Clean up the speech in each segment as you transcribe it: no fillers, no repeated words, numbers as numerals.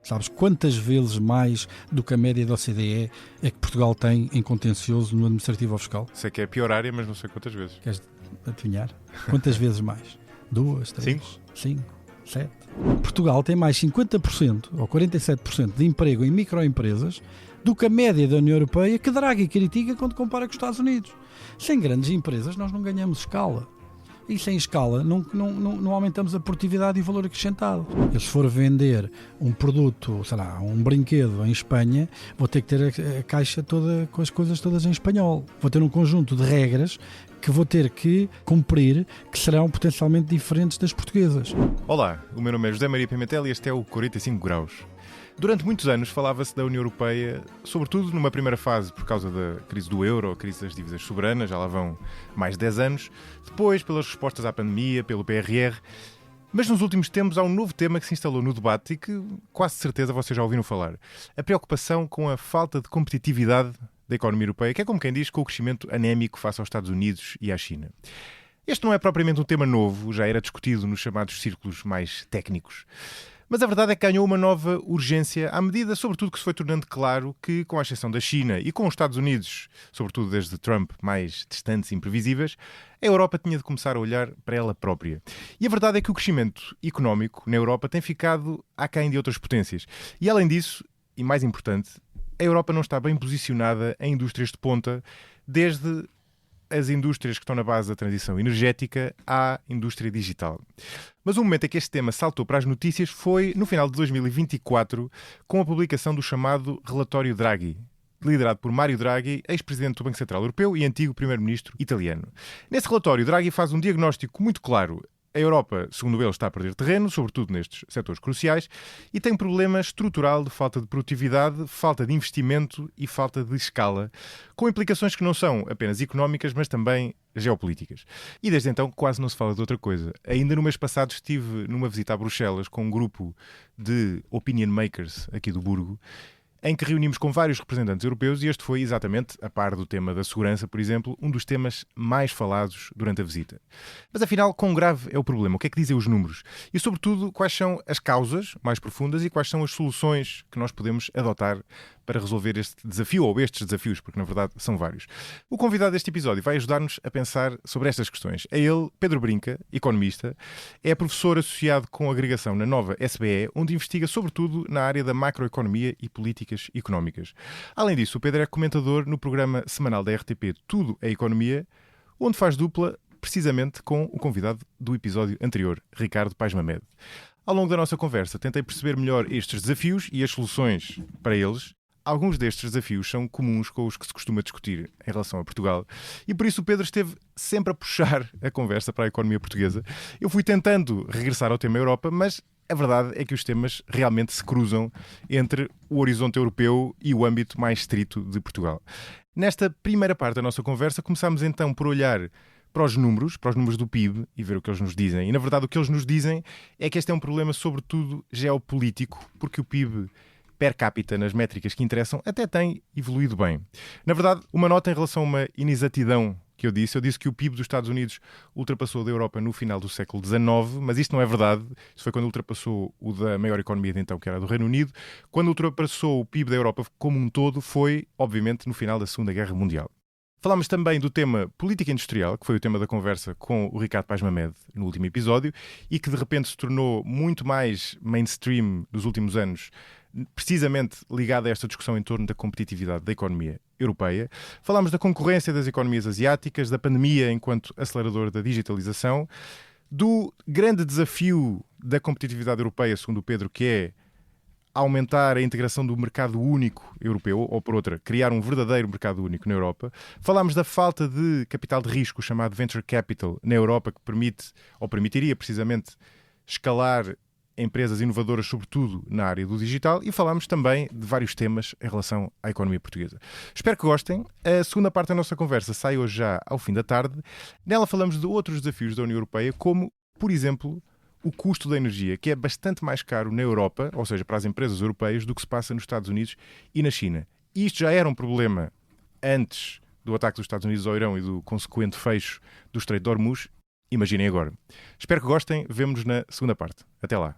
Sabes quantas vezes mais do que a média da OCDE é que Portugal tem em contencioso no administrativo ou fiscal? Sei que é a pior área, mas não sei quantas vezes. Queres adivinhar? Quantas vezes mais? 2, 3, 5, 7. Portugal tem mais 50% ou 47% de emprego em microempresas do que a média da União Europeia, que Draghi critica quando compara com os Estados Unidos. Sem grandes empresas nós não ganhamos escala. E sem escala não aumentamos a produtividade e o valor acrescentado. Eu, se for vender um produto, sei lá, um brinquedo em Espanha, vou ter que ter a caixa toda com as coisas todas em espanhol. Vou ter um conjunto de regras que vou ter que cumprir, que serão potencialmente diferentes das portuguesas. Olá, o meu nome é José Maria Pimentel e este é o 45 Graus. Durante muitos anos falava-se da União Europeia, sobretudo numa primeira fase por causa da crise do euro, a crise das dívidas soberanas, já lá vão mais de 10 anos, depois pelas respostas à pandemia, pelo PRR, mas nos últimos tempos há um novo tema que se instalou no debate e que quase certeza vocês já ouviram falar: a preocupação com a falta de competitividade da economia europeia, que é como quem diz, com o crescimento anémico face aos Estados Unidos e à China. Este não é propriamente um tema novo, já era discutido nos chamados círculos mais técnicos. Mas a verdade é que ganhou uma nova urgência à medida, sobretudo, que se foi tornando claro que, com a exceção da China e com os Estados Unidos, sobretudo desde Trump, mais distantes e imprevisíveis, a Europa tinha de começar a olhar para ela própria. E a verdade é que o crescimento económico na Europa tem ficado aquém de outras potências. E além disso, e mais importante, a Europa não está bem posicionada em indústrias de ponta, desde as indústrias que estão na base da transição energética à indústria digital. Mas o momento em que este tema saltou para as notícias foi no final de 2024, com a publicação do chamado Relatório Draghi, liderado por Mário Draghi, ex-presidente do Banco Central Europeu e antigo primeiro-ministro italiano. Nesse relatório, Draghi faz um diagnóstico muito claro. A Europa, segundo ele, está a perder terreno, sobretudo nestes setores cruciais, e tem um problema estrutural de falta de produtividade, falta de investimento e falta de escala, com implicações que não são apenas económicas, mas também geopolíticas. E desde então quase não se fala de outra coisa. Ainda no mês passado estive numa visita a Bruxelas com um grupo de opinion makers aqui do Burgo, em que reunimos com vários representantes europeus e este foi exatamente, a par do tema da segurança, por exemplo, um dos temas mais falados durante a visita. Mas afinal, quão grave é o problema? O que é que dizem os números? E, sobretudo, quais são as causas mais profundas e quais são as soluções que nós podemos adotar para resolver este desafio, ou estes desafios, porque na verdade são vários. O convidado deste episódio vai ajudar-nos a pensar sobre estas questões. É ele, Pedro Brinca, economista, é professor associado com agregação na Nova SBE, onde investiga sobretudo na área da macroeconomia e políticas económicas. Além disso, o Pedro é comentador no programa semanal da RTP Tudo é Economia, onde faz dupla precisamente com o convidado do episódio anterior, Ricardo Paes Mamed. Ao longo da nossa conversa, tentei perceber melhor estes desafios e as soluções para eles. Alguns destes desafios são comuns com os que se costuma discutir em relação a Portugal e por isso o Pedro esteve sempre a puxar a conversa para a economia portuguesa. Eu fui tentando regressar ao tema Europa, mas a verdade é que os temas realmente se cruzam entre o horizonte europeu e o âmbito mais estrito de Portugal. Nesta primeira parte da nossa conversa, começámos então por olhar para os números do PIB e ver o que eles nos dizem. E na verdade o que eles nos dizem é que este é um problema sobretudo geopolítico, porque o PIB per capita, nas métricas que interessam, até tem evoluído bem. Na verdade, uma nota em relação a uma inexatidão que eu disse que o PIB dos Estados Unidos ultrapassou o da Europa no final do século XIX, mas isto não é verdade. Isso foi quando ultrapassou o da maior economia de então, que era a do Reino Unido. Quando ultrapassou o PIB da Europa como um todo, foi, obviamente, no final da Segunda Guerra Mundial. Falámos também do tema política industrial, que foi o tema da conversa com o Ricardo Paes Mamed no último episódio, e que de repente se tornou muito mais mainstream nos últimos anos, precisamente ligado a esta discussão em torno da competitividade da economia europeia. Falámos da concorrência das economias asiáticas, da pandemia enquanto acelerador da digitalização, do grande desafio da competitividade europeia, segundo o Pedro, que é aumentar a integração do mercado único europeu, ou por outra, criar um verdadeiro mercado único na Europa. Falámos da falta de capital de risco, chamado venture capital, na Europa, que permite, ou permitiria precisamente, escalar empresas inovadoras, sobretudo na área do digital, e falámos também de vários temas em relação à economia portuguesa. Espero que gostem. A segunda parte da nossa conversa sai hoje já ao fim da tarde. Nela falamos de outros desafios da União Europeia, como, por exemplo, o custo da energia, que é bastante mais caro na Europa, ou seja, para as empresas europeias, do que se passa nos Estados Unidos e na China. E isto já era um problema antes do ataque dos Estados Unidos ao Irão e do consequente fecho do Estreito de Hormuz. Imaginem agora. Espero que gostem. Vemo-nos na segunda parte. Até lá.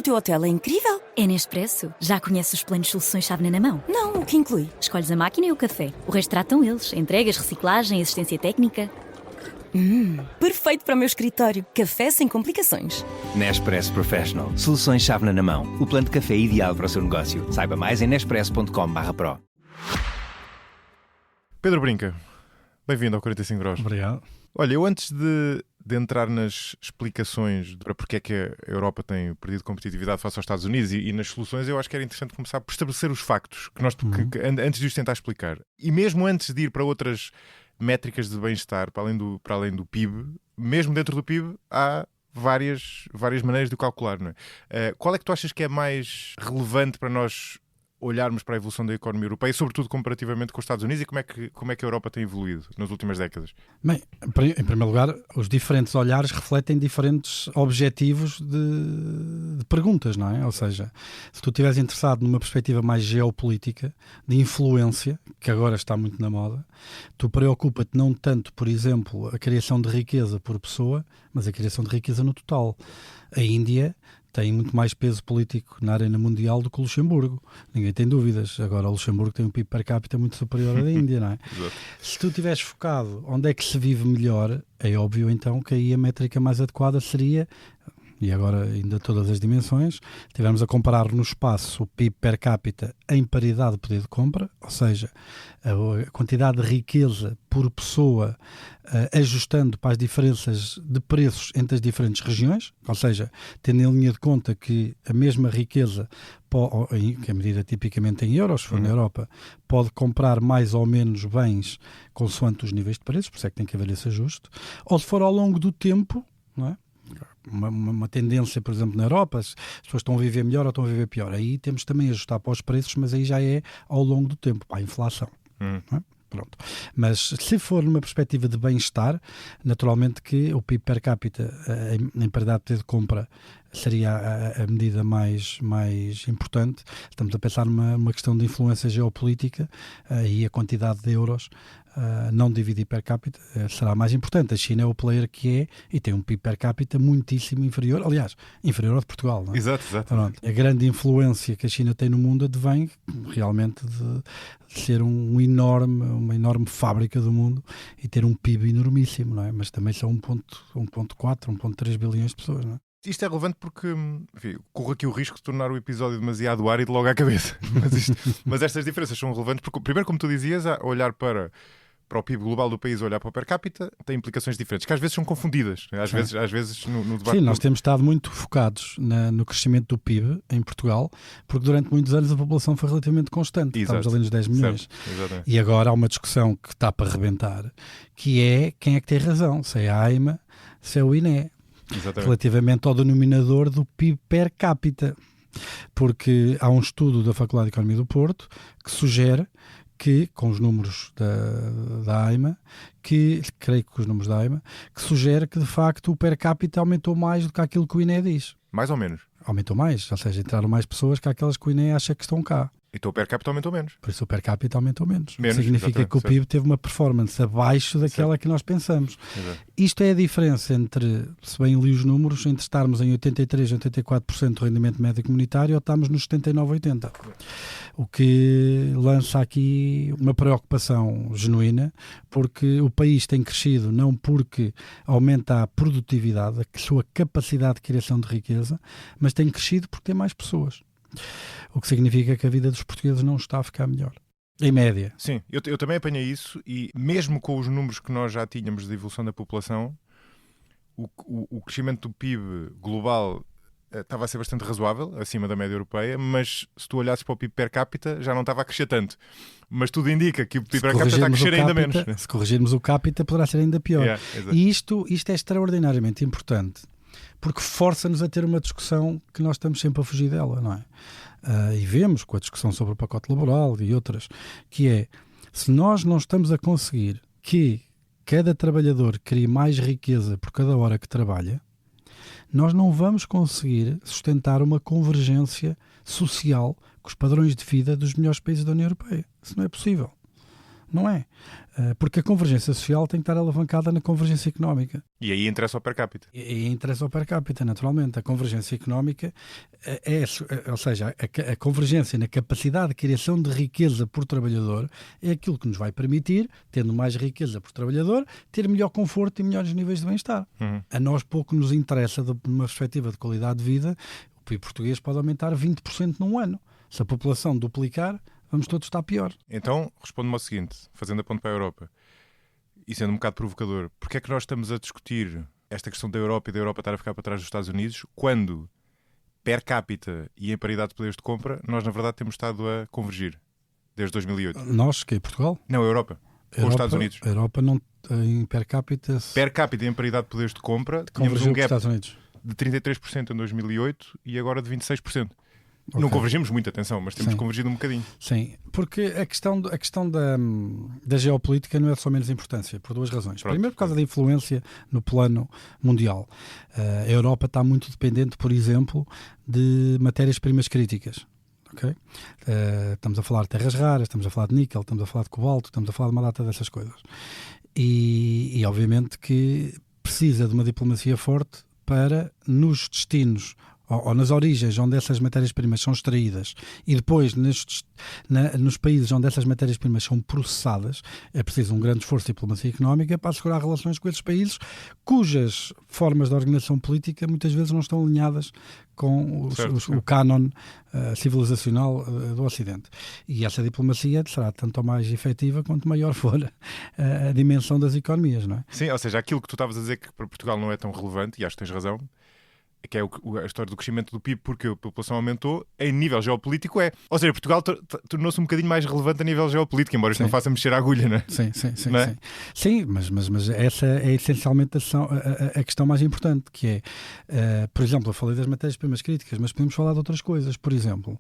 teu hotel é incrível. É Nespresso. Já conheces os planos Soluções-Chave na mão? Não, o que inclui? Escolhes a máquina e o café. O resto tratam eles. Entregas, reciclagem, assistência técnica. Perfeito para o meu escritório. Café sem complicações. Nespresso Professional. Soluções-Chave na mão. O plano de café ideal para o seu negócio. Saiba mais em nespresso.com/pro. Pedro Brinca, bem-vindo ao 45 Graus. Obrigado. Olha, eu antes de entrar nas explicações para porque é que a Europa tem perdido competitividade face aos Estados Unidos e nas soluções, eu acho que era interessante começar por estabelecer os factos, antes de os tentar explicar. E mesmo antes de ir para outras métricas de bem-estar, para além do PIB, mesmo dentro do PIB há várias maneiras de o calcular, não é? Qual é que tu achas que é mais relevante para nós olharmos para a evolução da economia europeia, sobretudo comparativamente com os Estados Unidos, e como é que a Europa tem evoluído nas últimas décadas? Bem, em primeiro lugar, os diferentes olhares refletem diferentes objetivos de perguntas, não é? Ou seja, se tu estiveres interessado numa perspectiva mais geopolítica, de influência, que agora está muito na moda, tu preocupa-te não tanto, por exemplo, a criação de riqueza por pessoa, mas a criação de riqueza no total. A Índia tem muito mais peso político na arena mundial do que o Luxemburgo. Ninguém tem dúvidas. Agora o Luxemburgo tem um PIB per capita muito superior ao da Índia, não é? Se tu estiveres focado onde é que se vive melhor, é óbvio então que aí a métrica mais adequada seria, e agora ainda todas as dimensões, estivermos a comparar no espaço o PIB per capita em paridade de poder de compra, ou seja, a quantidade de riqueza por pessoa, ajustando para as diferenças de preços entre as diferentes regiões, ou seja, tendo em linha de conta que a mesma riqueza, que é medida tipicamente em euros, se for na Europa, pode comprar mais ou menos bens consoante os níveis de preços, por isso é que tem que haver esse ajuste, ou se for ao longo do tempo, não é? Uma tendência, por exemplo, na Europa, as pessoas estão a viver melhor ou estão a viver pior. Aí temos também a ajustar para os preços, mas aí já é ao longo do tempo, para a inflação. Não é? Pronto. Mas se for numa perspectiva de bem-estar, naturalmente que o PIB per capita em paridade de poder de compra seria a medida mais importante. Estamos a pensar numa questão de influência geopolítica e a quantidade de euros não dividir per capita será mais importante. A China é o player que é e tem um PIB per capita muitíssimo inferior, aliás, inferior ao de Portugal. Não é? Exato. Pronto. A grande influência que a China tem no mundo advém realmente de ser uma enorme fábrica do mundo e ter um PIB enormíssimo, não é? Mas também são 1.4, 1.3 bilhões de pessoas, não é? Isto é relevante porque, enfim, corro aqui o risco de tornar o episódio demasiado árido logo à cabeça. Mas estas diferenças são relevantes porque, primeiro, como tu dizias, a olhar para o PIB global do país, olhar para o per capita, tem implicações diferentes, que às vezes são confundidas. Às vezes no debate... Sim, nós temos estado muito focados no crescimento do PIB em Portugal, porque durante muitos anos a população foi relativamente constante. Exato. Estamos ali nos 10 milhões. Certo. E agora há uma discussão que está para arrebentar, que é quem é que tem razão, se é a AIMA, se é o INE. Exatamente. Relativamente ao denominador do PIB per capita. Porque há um estudo da Faculdade de Economia do Porto que sugere que, com os números da AIMA, creio que com os números da AIMA, que sugere que de facto o per capita aumentou mais do que aquilo que o INE diz. Mais ou menos. Aumentou mais, ou seja, entraram mais pessoas que aquelas que o INE acha que estão cá. Então o per capita aumentou menos. Por isso o per capita aumentou menos. Significa que o certo. PIB teve uma performance abaixo daquela certo. que nós pensamos. Exato. Isto é a diferença entre, se bem li os números, entre estarmos em 83, 84% do rendimento médio comunitário ou estamos nos 79, 80%. O que lança aqui uma preocupação genuína, porque o país tem crescido não porque aumenta a produtividade, a sua capacidade de criação de riqueza, mas tem crescido porque tem mais pessoas. O que significa que a vida dos portugueses não está a ficar melhor. Em média. Sim, eu também apanhei isso e mesmo com os números que nós já tínhamos de evolução da população, o crescimento do PIB global estava a ser bastante razoável, acima da média europeia, mas se tu olhasses para o PIB per capita já não estava a crescer tanto. Mas tudo indica que o PIB per capita está a crescer ainda menos. Se corrigirmos o capita poderá ser ainda pior. E isto é extraordinariamente importante, porque força-nos a ter uma discussão que nós estamos sempre a fugir dela, não é? E vemos com a discussão sobre o pacote laboral e outras, que é, se nós não estamos a conseguir que cada trabalhador crie mais riqueza por cada hora que trabalha, nós não vamos conseguir sustentar uma convergência social com os padrões de vida dos melhores países da União Europeia. Isso não é possível. Não é. Porque a convergência social tem que estar alavancada na convergência económica. E aí interessa ao per capita. E interessa ao per capita, naturalmente. A convergência económica ou seja, a convergência na capacidade de criação de riqueza por trabalhador é aquilo que nos vai permitir, tendo mais riqueza por trabalhador, ter melhor conforto e melhores níveis de bem-estar. A nós pouco nos interessa, de uma perspectiva de qualidade de vida, o PIB português pode aumentar 20% num ano. Se a população duplicar, vamos todos estar pior. Então, responde-me ao seguinte, fazendo a ponte para a Europa, e sendo um bocado provocador, porque é que nós estamos a discutir esta questão da Europa e da Europa estar a ficar para trás dos Estados Unidos, quando per capita e em paridade de poderes de compra, nós na verdade temos estado a convergir desde 2008? Nós, que é Portugal? Não, a Europa. Com os Estados Unidos. A Europa não em per capita... Per capita e em paridade de poderes de compra, tínhamos um gap de 33% em 2008 e agora de 26%. Okay. Não convergimos muito, atenção, mas temos convergido um bocadinho. Sim, porque a questão da geopolítica não é de só menos importância, por duas razões. Pronto. Primeiro, por causa da influência no plano mundial. A Europa está muito dependente, por exemplo, de matérias-primas críticas. Okay? Estamos a falar de terras raras, estamos a falar de níquel, estamos a falar de cobalto, estamos a falar de uma data dessas coisas. E obviamente que precisa de uma diplomacia forte para, nos destinos ou nas origens onde essas matérias-primas são extraídas e depois nos países onde essas matérias-primas são processadas, é preciso um grande esforço de diplomacia económica para assegurar relações com esses países cujas formas de organização política muitas vezes não estão alinhadas com o cânon civilizacional do Ocidente. E essa diplomacia será tanto mais efetiva quanto maior for a dimensão das economias, não é? Sim, ou seja, aquilo que tu estavas a dizer que para Portugal não é tão relevante, e acho que tens razão, que é a história do crescimento do PIB porque a população aumentou, em nível geopolítico é. Ou seja, Portugal tornou-se um bocadinho mais relevante a nível geopolítico, embora isto não faça mexer a agulha, não é? Sim. Não é? Sim, mas essa é essencialmente a questão mais importante, que é, por exemplo, eu falei das matérias-primas críticas, mas podemos falar de outras coisas. Por exemplo,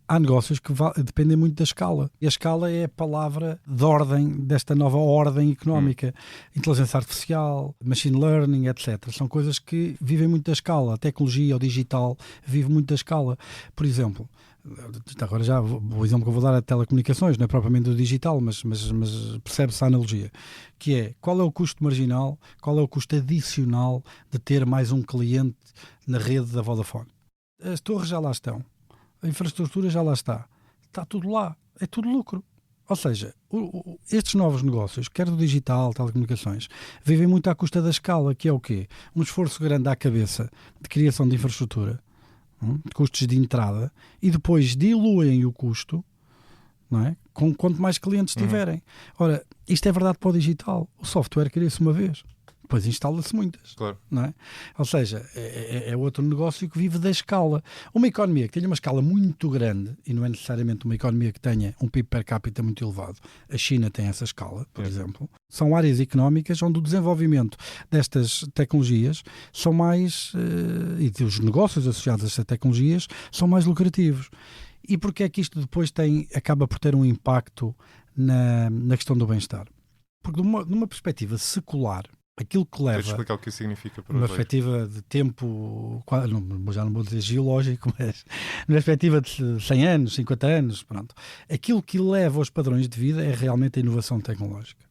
há negócios que dependem muito da escala. E a escala é a palavra de ordem desta nova ordem económica. Inteligência artificial, machine learning, etc. São coisas que vivem muito da escala. A tecnologia, o digital, vive muito da escala. Por exemplo, agora já o exemplo que eu vou dar é de telecomunicações, não é propriamente do digital, mas percebe-se a analogia, que é qual é o custo marginal, qual é o custo adicional de ter mais um cliente na rede da Vodafone. As torres já lá estão, a infraestrutura já lá está tudo lá, é tudo lucro. Ou seja, estes novos negócios, quer do digital, telecomunicações, vivem muito à custa da escala, que é o quê? Um esforço grande à cabeça de criação de infraestrutura, de custos de entrada, e depois diluem o custo, não é? Com quanto mais clientes tiverem. Ora, isto é verdade para o digital. O software cria-se uma vez, depois instala-se muitas. Claro. Não é? Ou seja, é outro negócio que vive da escala. Uma economia que tenha uma escala muito grande, e não é necessariamente uma economia que tenha um PIB per capita muito elevado, a China tem essa escala, por exemplo, são áreas económicas onde o desenvolvimento destas tecnologias são mais, e dos negócios associados a estas tecnologias, são mais lucrativos. E porquê é que isto depois acaba por ter um impacto na questão do bem-estar? Porque numa perspectiva secular, aquilo que leva... Tens de explicar o que isso significa para uma perspectiva de tempo, já não vou dizer geológico, mas numa perspectiva de 100 anos, 50 anos, pronto. Aquilo que leva aos padrões de vida é realmente a inovação tecnológica.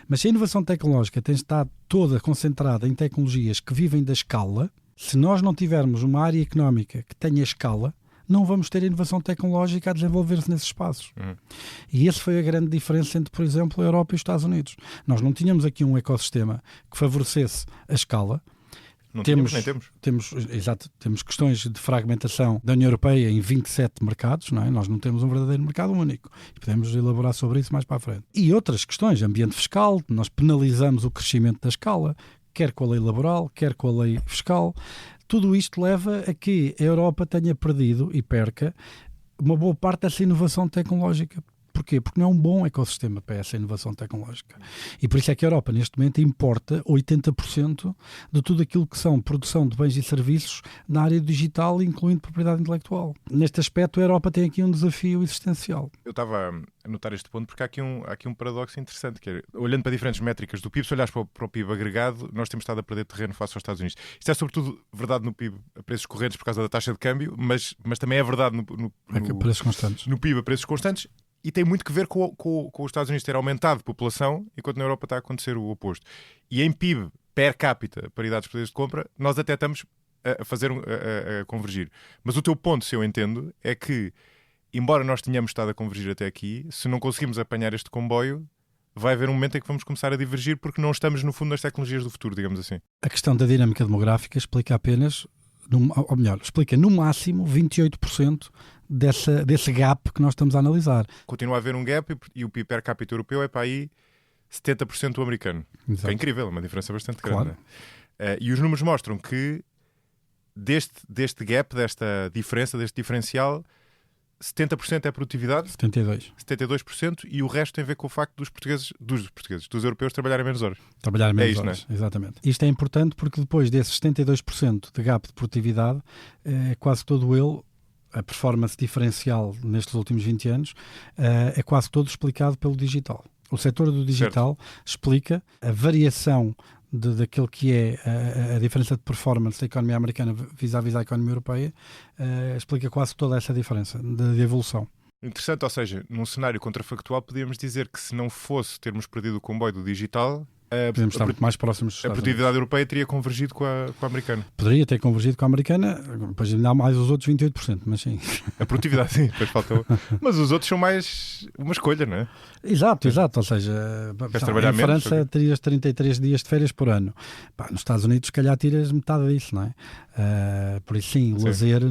Mas se a inovação tecnológica tem estado toda concentrada em tecnologias que vivem da escala, se nós não tivermos uma área económica que tenha escala, não vamos ter inovação tecnológica a desenvolver-se nesses espaços. E essa foi a grande diferença entre, por exemplo, a Europa e os Estados Unidos. Nós não tínhamos aqui um ecossistema que favorecesse a escala. Nem temos. Temos questões de fragmentação da União Europeia em 27 mercados, não é? Nós não temos um verdadeiro mercado único. E podemos elaborar sobre isso mais para a frente. E outras questões, ambiente fiscal, nós penalizamos o crescimento da escala, quer com a lei laboral, quer com a lei fiscal. Tudo isto leva a que a Europa tenha perdido e perca uma boa parte dessa inovação tecnológica. Porquê? Porque não é um bom ecossistema para essa inovação tecnológica. E por isso é que a Europa, neste momento, importa 80% de tudo aquilo que são produção de bens e serviços na área digital, incluindo propriedade intelectual. Neste aspecto, a Europa tem aqui um desafio existencial. Eu estava a notar este ponto porque há aqui um paradoxo interessante, que é, olhando para diferentes métricas do PIB, se olhares para o PIB agregado, nós temos estado a perder terreno face aos Estados Unidos. Isto é sobretudo verdade no PIB a preços correntes por causa da taxa de câmbio, mas também é verdade no preços constantes. No PIB a preços constantes. E tem muito que ver com os Estados Unidos ter aumentado a população, enquanto na Europa está a acontecer o oposto. E em PIB per capita, paridade de poderes de compra, nós até estamos a convergir. Mas o teu ponto, se eu entendo, é que, embora nós tenhamos estado a convergir até aqui, se não conseguimos apanhar este comboio, vai haver um momento em que vamos começar a divergir porque não estamos, no fundo, nas tecnologias do futuro, digamos assim. A questão da dinâmica demográfica explica apenas, ou melhor, explica no máximo 28% desse gap que nós estamos a analisar. Continua a haver um gap e o PIB per capita europeu é para aí 70% do americano. Exato. É incrível, é uma diferença bastante grande. Claro. Né? E os números mostram que deste gap, desta diferença, deste diferencial, 70% é produtividade, 72%, e o resto tem a ver com o facto dos europeus trabalharem menos horas. Trabalharem menos isto, horas, não é? Exatamente. Isto é importante porque depois desses 72% de gap de produtividade, quase todo ele, a performance diferencial nestes últimos 20 anos, é quase todo explicado pelo digital. O setor do digital explica a variação daquilo que é a diferença de performance da economia americana vis-à-vis a economia europeia, explica quase toda essa diferença de evolução. Interessante, ou seja, num cenário contrafactual podíamos dizer que se não fosse termos perdido o comboio do digital, podemos estar muito mais próximos dos a produtividade europeia teria convergido com a americana. Poderia ter convergido com a americana, depois ainda há mais os outros 28%, mas sim. A produtividade, sim, depois faltou. Mas os outros são mais uma escolha, não é? Exato, ou seja, em França terias 33 dias de férias por ano. Nos Estados Unidos, se calhar, tiras metade disso, não é? Por isso, sim, o lazer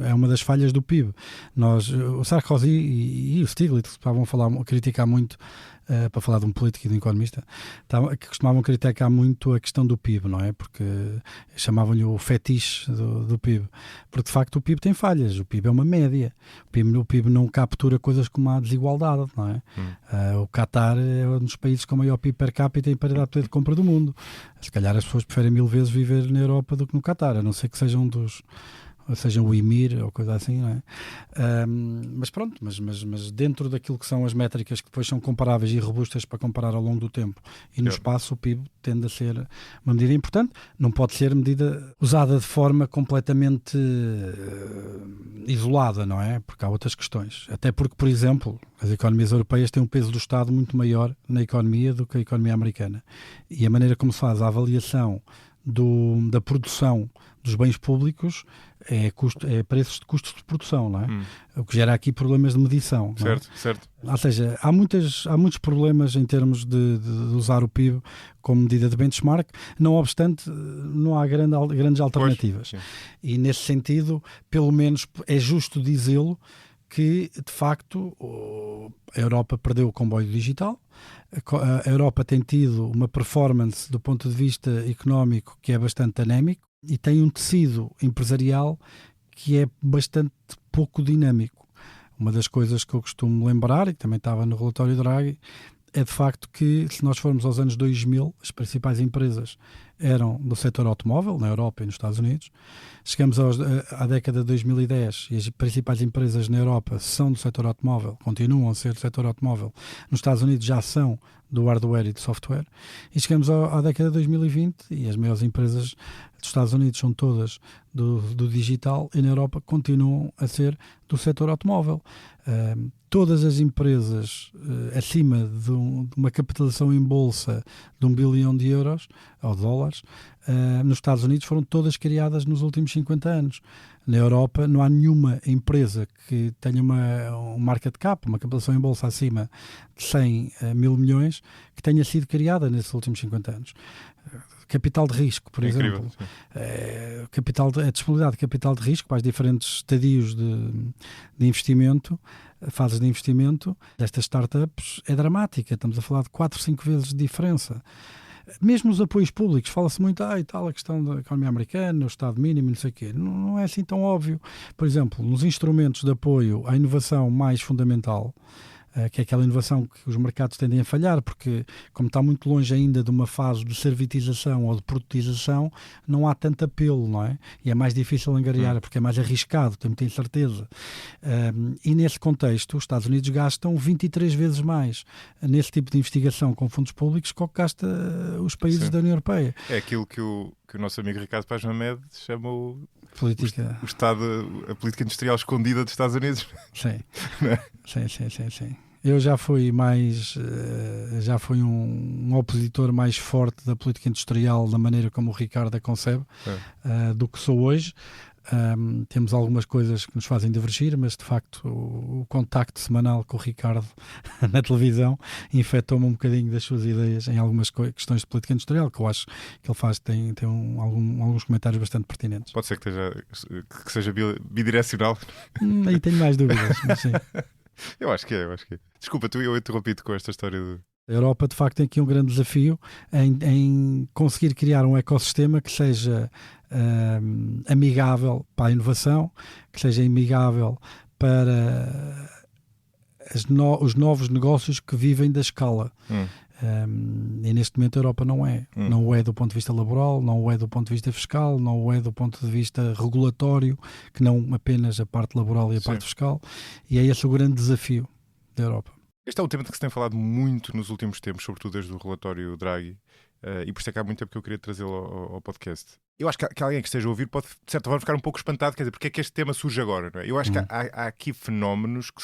é uma das falhas do PIB. O Sarkozy e o Stiglitz estavam a criticar muito, para falar de um político e de um economista, que costumavam criticar muito a questão do PIB, não é? Porque chamavam-lhe o fetiche do PIB. Porque, de facto, o PIB tem falhas. O PIB é uma média. O PIB não captura coisas como a desigualdade, não é? O Qatar é um dos países com maior PIB per capita e paridade de poder de compra do mundo. Se calhar as pessoas preferem 1000 vezes viver na Europa do que no Qatar, a não ser que sejam o IMIR ou coisa assim, não é? Mas pronto, mas dentro daquilo que são as métricas que depois são comparáveis e robustas para comparar ao longo do tempo e no espaço, o PIB tende a ser uma medida importante. Não pode ser medida usada de forma completamente isolada, não é? Porque há outras questões. Até porque, por exemplo, as economias europeias têm um peso do Estado muito maior na economia do que a economia americana. E a maneira como se faz a avaliação da produção dos bens públicos é preços de custos de produção, não é? O que gera aqui problemas de medição. Certo. Ou seja, há muitos problemas em termos de usar o PIB como medida de benchmark, não obstante, não há grandes alternativas. E nesse sentido, pelo menos é justo dizê-lo que, de facto, a Europa perdeu o comboio digital. A Europa tem tido uma performance do ponto de vista económico que é bastante anémico e tem um tecido empresarial que é bastante pouco dinâmico. Uma das coisas que eu costumo lembrar, e que também estava no relatório Draghi, é de facto que, se nós formos aos anos 2000, as principais empresas eram do setor automóvel, na Europa e nos Estados Unidos. Chegamos à década de 2010 e as principais empresas na Europa são do setor automóvel, continuam a ser do setor automóvel. Nos Estados Unidos já são do hardware e do software. E chegamos à década de 2020 e as maiores empresas dos Estados Unidos são todas do digital e na Europa continuam a ser do setor automóvel. Todas as empresas acima de uma capitalização em bolsa de 1 bilhão de euros ou dólares, nos Estados Unidos foram todas criadas nos últimos 50 anos. Na Europa não há nenhuma empresa que tenha um market cap, uma capitalização em bolsa acima de 100 mil milhões, que tenha sido criada nesses últimos 50 anos. Capital de risco, por exemplo. A disponibilidade de capital de risco para os diferentes estadios de investimento, fases de investimento destas startups é dramática. Estamos a falar de 4, 5 vezes de diferença. Mesmo os apoios públicos, fala-se muito a questão da economia americana, o Estado mínimo, não sei o quê. Não é assim tão óbvio. Por exemplo, nos instrumentos de apoio à inovação mais fundamental, que é aquela inovação que os mercados tendem a falhar, porque como está muito longe ainda de uma fase de servitização ou de produtização, não há tanto apelo, não é? E é mais difícil angariar, porque é mais arriscado, tem muita incerteza. E nesse contexto, os Estados Unidos gastam 23 vezes mais nesse tipo de investigação com fundos públicos que o que gasta os países da União Europeia. É aquilo que que o nosso amigo Ricardo Paz Mamed chama política. O Estado, a política industrial escondida dos Estados Unidos. Sim. Sim. Eu já fui um opositor mais forte da política industrial, da maneira como o Ricardo a concebe, do que sou hoje. Temos algumas coisas que nos fazem divergir, mas de facto o contacto semanal com o Ricardo na televisão infectou-me um bocadinho das suas ideias em algumas questões de política industrial, que eu acho que ele faz, tem alguns comentários bastante pertinentes. Pode ser que seja bidirecional. Aí tenho mais dúvidas, mas sim. Eu acho que é. Desculpa, eu interrompi-te com esta história A Europa, de facto, tem aqui um grande desafio em conseguir criar um ecossistema que seja amigável para a inovação, que seja amigável para os novos negócios que vivem da escala. E neste momento a Europa não é. Não o é do ponto de vista laboral, não o é do ponto de vista fiscal, não o é do ponto de vista regulatório, que não apenas a parte laboral e a parte fiscal. E é esse o grande desafio da Europa. Este é um tema de que se tem falado muito nos últimos tempos, sobretudo desde o relatório Draghi, e por isso é que há muito tempo que eu queria trazê-lo ao podcast. Eu acho que alguém que esteja a ouvir pode, de certa forma, ficar um pouco espantado, quer dizer, porque é que este tema surge agora, não é? Eu acho que há aqui fenómenos que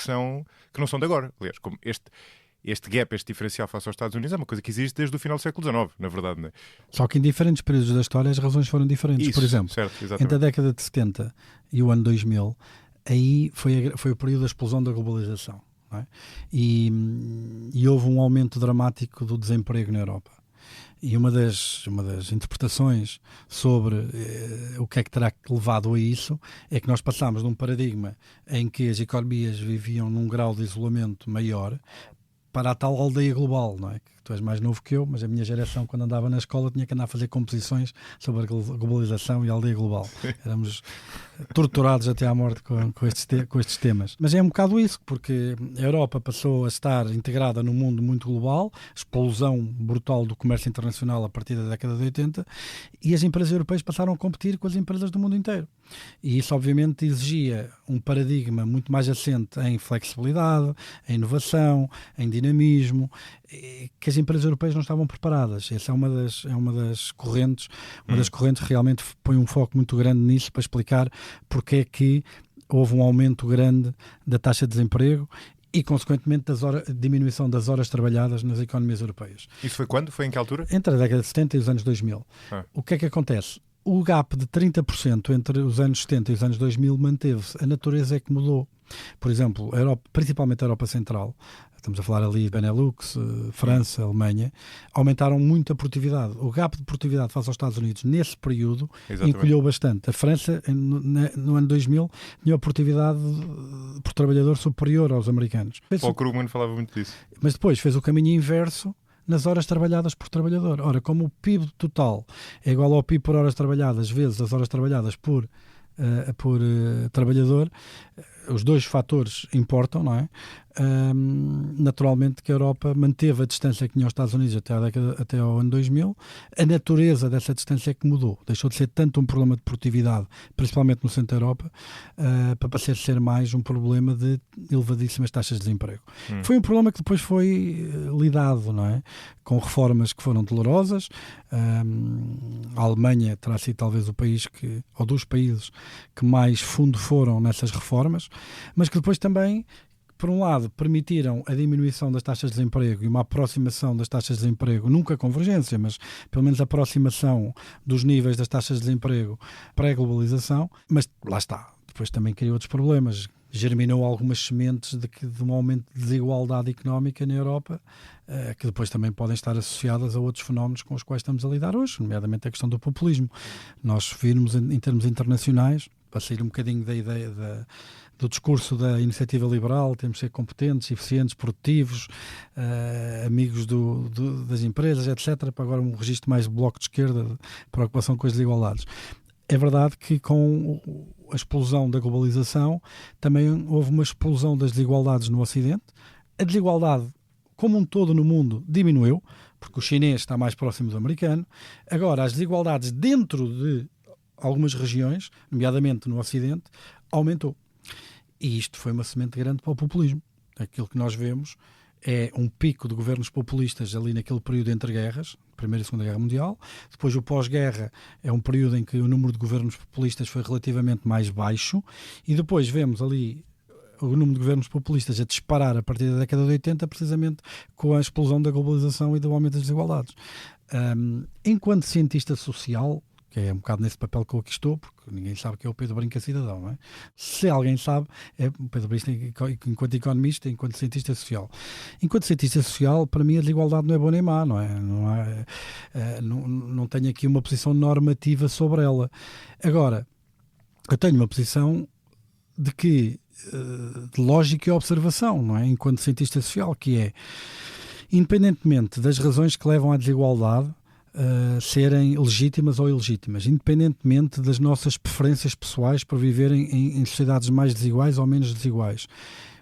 não são de agora. Aliás, como este gap, este diferencial face aos Estados Unidos é uma coisa que existe desde o final do século XIX, na verdade, não é? Só que em diferentes períodos da história as razões foram diferentes. Isso, por exemplo, certo, entre a década de 70 e o ano 2000, aí foi o período da explosão da globalização. Não é? E houve um aumento dramático do desemprego na Europa. E uma das interpretações sobre o que é que terá levado a isso é que nós passámos de um paradigma em que as economias viviam num grau de isolamento maior para a tal aldeia global, não é? Que tu és mais novo que eu, mas a minha geração, quando andava na escola, tinha que andar a fazer composições sobre a globalização e a aldeia global. Éramos torturados até à morte com estes temas. Mas é um bocado isso, porque a Europa passou a estar integrada num mundo muito global, explosão brutal do comércio internacional a partir da década de 80, e as empresas europeias passaram a competir com as empresas do mundo inteiro. E isso, obviamente, exigia um paradigma muito mais assente em flexibilidade, em inovação, em dinamismo, que as empresas europeias não estavam preparadas. Essa é uma das correntes. Uma das correntes realmente põe um foco muito grande nisso para explicar porque é que houve um aumento grande da taxa de desemprego e, consequentemente, diminuição das horas trabalhadas nas economias europeias. Isso foi quando? Foi em que altura? Entre a década de 70 e os anos 2000. O que é que acontece? O gap de 30% entre os anos 70 e os anos 2000 manteve-se. A natureza é que mudou. Por exemplo, principalmente a Europa Central, estamos a falar ali de Benelux, França, Alemanha, aumentaram muito a produtividade. O gap de produtividade face aos Estados Unidos nesse período encolheu bastante. A França, no ano 2000, tinha a produtividade por trabalhador superior aos americanos. Paul Krugman falava muito disso. Mas depois fez o caminho inverso nas horas trabalhadas por trabalhador. Ora, como o PIB total é igual ao PIB por horas trabalhadas vezes as horas trabalhadas por trabalhador, os dois fatores importam, não é? Naturalmente que a Europa manteve a distância que tinha aos Estados Unidos até ao ano 2000. A natureza dessa distância é que mudou. Deixou de ser tanto um problema de produtividade, principalmente no centro da Europa, para passar a ser mais um problema de elevadíssimas taxas de desemprego. Foi um problema que depois foi lidado, não é? Com reformas que foram dolorosas. A Alemanha terá sido talvez o país ou dos países que mais fundo foram nessas reformas, mas que depois também, por um lado, permitiram a diminuição das taxas de desemprego e uma aproximação das taxas de desemprego, nunca convergência, mas pelo menos aproximação dos níveis das taxas de desemprego pré-globalização, mas lá está. Depois também criou outros problemas. Germinou algumas sementes de um aumento de desigualdade económica na Europa, que depois também podem estar associadas a outros fenómenos com os quais estamos a lidar hoje, nomeadamente a questão do populismo. Nós vimos em termos internacionais, para sair um bocadinho da ideia do discurso da iniciativa liberal, temos de ser competentes, eficientes, produtivos, amigos das empresas, etc., para agora um registro mais bloco de esquerda, de preocupação com as desigualdades. É verdade que com a explosão da globalização também houve uma explosão das desigualdades no Ocidente. A desigualdade, como um todo no mundo, diminuiu, porque o chinês está mais próximo do americano. Agora, as desigualdades dentro de algumas regiões, nomeadamente no Ocidente, aumentou. E isto foi uma semente grande para o populismo. Aquilo que nós vemos é um pico de governos populistas ali naquele período entre guerras, Primeira e Segunda Guerra Mundial. Depois o pós-guerra é um período em que o número de governos populistas foi relativamente mais baixo, e depois vemos ali o número de governos populistas a disparar a partir da década de 80, precisamente com a explosão da globalização e do aumento das desigualdades. Enquanto cientista social, que é um bocado nesse papel que eu aqui estou, porque ninguém sabe que é o Pedro Brinca cidadão, não é? Se alguém sabe, é o Pedro Brinca enquanto economista, enquanto cientista social. Enquanto cientista social, para mim a desigualdade não é boa nem má, não é? Não tenho aqui uma posição normativa sobre ela. Agora, eu tenho uma posição de lógica e observação, não é? Enquanto cientista social, que é, independentemente das razões que levam à desigualdade serem legítimas ou ilegítimas, independentemente das nossas preferências pessoais por viverem em sociedades mais desiguais ou menos desiguais.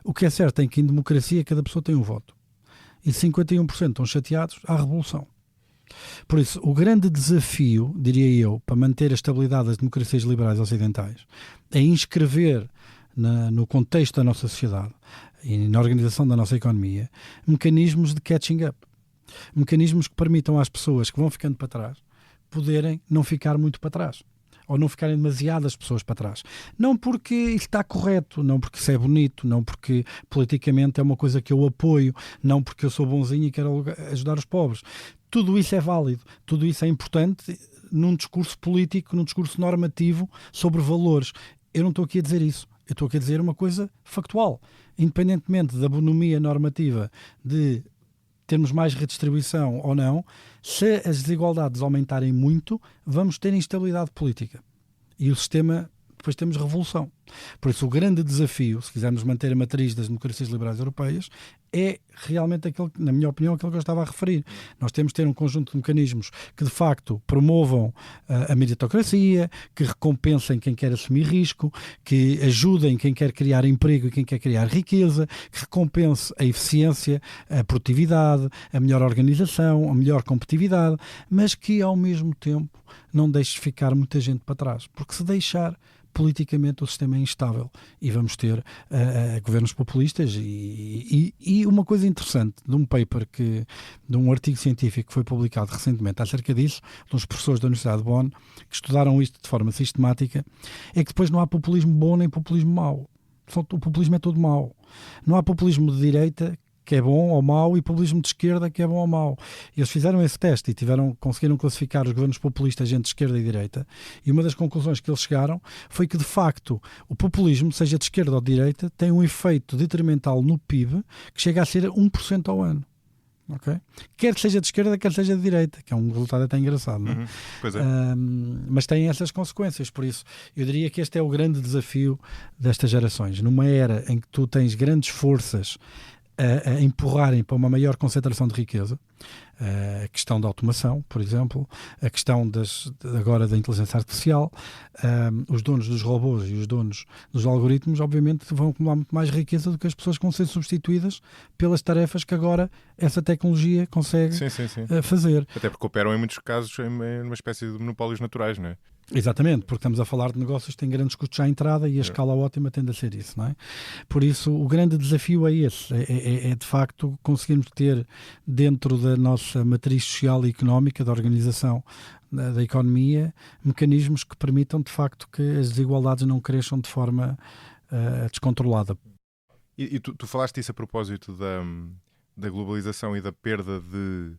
O que é certo é que em democracia cada pessoa tem um voto. E 51% estão chateados, há revolução. Por isso, o grande desafio, diria eu, para manter a estabilidade das democracias liberais ocidentais é inscrever no contexto da nossa sociedade e na organização da nossa economia mecanismos de catching up. Mecanismos que permitam às pessoas que vão ficando para trás poderem não ficar muito para trás. Ou não ficarem demasiadas pessoas para trás. Não porque isso está correto, não porque isso é bonito, não porque politicamente é uma coisa que eu apoio, não porque eu sou bonzinho e quero ajudar os pobres. Tudo isso é válido, tudo isso é importante num discurso político, num discurso normativo sobre valores. Eu não estou aqui a dizer isso. Eu estou aqui a dizer uma coisa factual. Independentemente da bonomia normativa de termos mais redistribuição ou não, se as desigualdades aumentarem muito, vamos ter instabilidade política. E o sistema, depois temos revolução. Por isso, o grande desafio, se quisermos manter a matriz das democracias liberais europeias, é realmente aquele, na minha opinião, aquilo que eu estava a referir. Nós temos de ter um conjunto de mecanismos que, de facto, promovam a meritocracia, que recompensem quem quer assumir risco, que ajudem quem quer criar emprego e quem quer criar riqueza, que recompense a eficiência, a produtividade, a melhor organização, a melhor competitividade, mas que, ao mesmo tempo, não deixe ficar muita gente para trás. Porque se deixar, politicamente o sistema é instável e vamos ter governos populistas e uma coisa interessante de um paper de um artigo científico que foi publicado recentemente acerca disso, de uns professores da Universidade de Bonn que estudaram isto de forma sistemática, é que depois não há populismo bom nem populismo mau. O populismo é todo mau. Não há populismo de direita que é bom ou mau, e populismo de esquerda que é bom ou mau. Eles fizeram esse teste e conseguiram classificar os governos populistas entre esquerda e direita, e uma das conclusões que eles chegaram foi que, de facto, o populismo, seja de esquerda ou de direita, tem um efeito detrimental no PIB que chega a ser 1% ao ano. Okay? Quer seja de esquerda, quer seja de direita, que é um resultado até engraçado, não é? Pois é. Mas tem essas consequências. Por isso, eu diria que este é o grande desafio destas gerações. Numa era em que tu tens grandes forças a empurrarem para uma maior concentração de riqueza, a questão da automação, por exemplo, a questão agora da inteligência artificial, os donos dos robôs e os donos dos algoritmos, obviamente, vão acumular muito mais riqueza do que as pessoas que vão ser substituídas pelas tarefas que agora essa tecnologia consegue fazer. Até porque operam em muitos casos em uma espécie de monopólios naturais, não é? Exatamente, porque estamos a falar de negócios que têm grandes custos à entrada e a escala ótima tende a ser isso, não é? Por isso, o grande desafio é esse, é de facto conseguirmos ter dentro da nossa matriz social e económica, da organização da economia, mecanismos que permitam de facto que as desigualdades não cresçam de forma descontrolada. E tu falaste isso a propósito da globalização e da perda de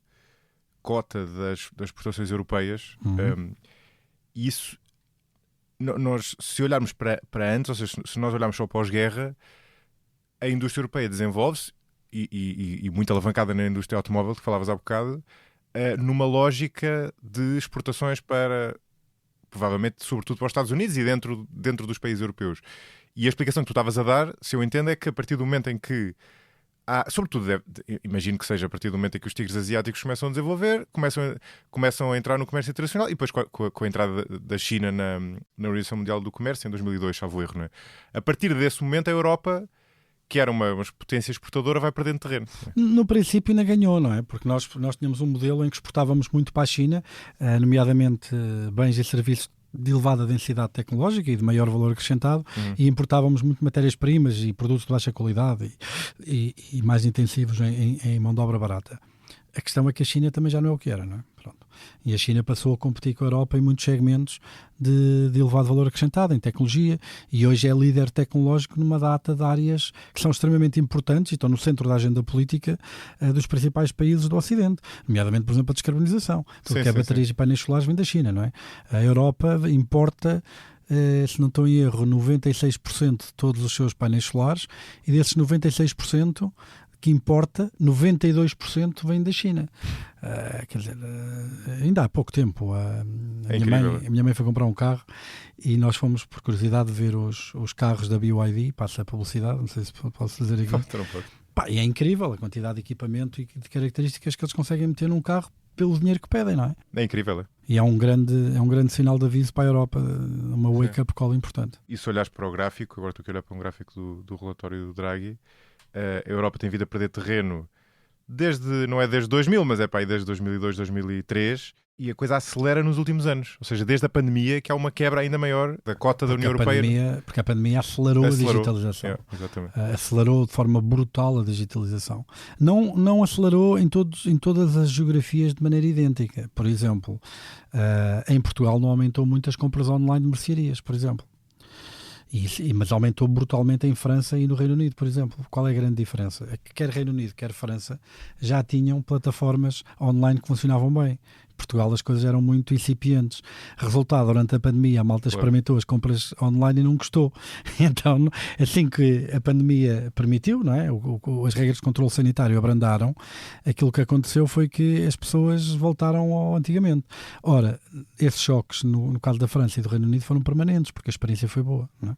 cota das exportações europeias. Isso, nós, se olharmos para antes, ou seja, se nós olharmos só pós-guerra, a indústria europeia desenvolve-se, e muito alavancada na indústria automóvel, que falavas há bocado, numa lógica de exportações para, provavelmente, sobretudo para os Estados Unidos e dentro dos países europeus. E a explicação que tu estavas a dar, se eu entendo, é que a partir do momento em que sobretudo, imagino que seja a partir do momento em que os tigres asiáticos começam a desenvolver, começam a entrar no comércio internacional, e depois com a entrada da China na Organização Mundial do Comércio, em 2002, salvo erro, não é? A partir desse momento, a Europa, que era uma potência exportadora, vai perdendo terreno. No princípio ainda ganhou, não é? Porque nós tínhamos um modelo em que exportávamos muito para a China, nomeadamente bens e serviços de elevada densidade tecnológica e de maior valor acrescentado, e importávamos muito matérias-primas e produtos de baixa qualidade e mais intensivos em mão de obra barata. A questão é que a China também já não é o que era, não é? Pronto. E a China passou a competir com a Europa em muitos segmentos de elevado valor acrescentado, em tecnologia, e hoje é líder tecnológico numa data de áreas que são extremamente importantes e estão no centro da agenda política dos principais países do Ocidente, nomeadamente, por exemplo, a descarbonização. Tudo que é baterias e painéis solares vem da China, não é? A Europa importa, se não estou em erro, 96% de todos os seus painéis solares, e desses 96%, que importa, 92% vem da China. Quer dizer, ainda há pouco tempo a minha mãe foi comprar um carro e nós fomos, por curiosidade, ver os carros da BYD, passa a publicidade, não sei se posso dizer aqui. E é incrível a quantidade de equipamento e de características que eles conseguem meter num carro pelo dinheiro que pedem, não é? É incrível, é? E é um grande sinal de aviso para a Europa, uma wake-up call importante. E se olhares para o gráfico, agora estou aqui a olhar para um gráfico do relatório do Draghi, a Europa tem vindo a perder terreno não é desde 2000, mas é para aí desde 2002, 2003, e a coisa acelera nos últimos anos. Ou seja, desde a pandemia, que há uma quebra ainda maior da cota da União Europeia. Porque a pandemia acelerou a digitalização. Exatamente. Acelerou de forma brutal a digitalização. Não acelerou em todas as geografias de maneira idêntica. Por exemplo, em Portugal não aumentou muito as compras online de mercearias, por exemplo. Mas aumentou brutalmente em França e no Reino Unido, por exemplo. Qual é a grande diferença? É que quer Reino Unido, quer França já tinham plataformas online que funcionavam bem. Em Portugal as coisas eram muito incipientes. Resultado, durante a pandemia, a malta experimentou as compras online e não gostou. Então, assim que a pandemia permitiu, não é? As regras de controle sanitário abrandaram, aquilo que aconteceu foi que as pessoas voltaram ao antigamente. Ora, esses choques, no caso da França e do Reino Unido, foram permanentes, porque a experiência foi boa, não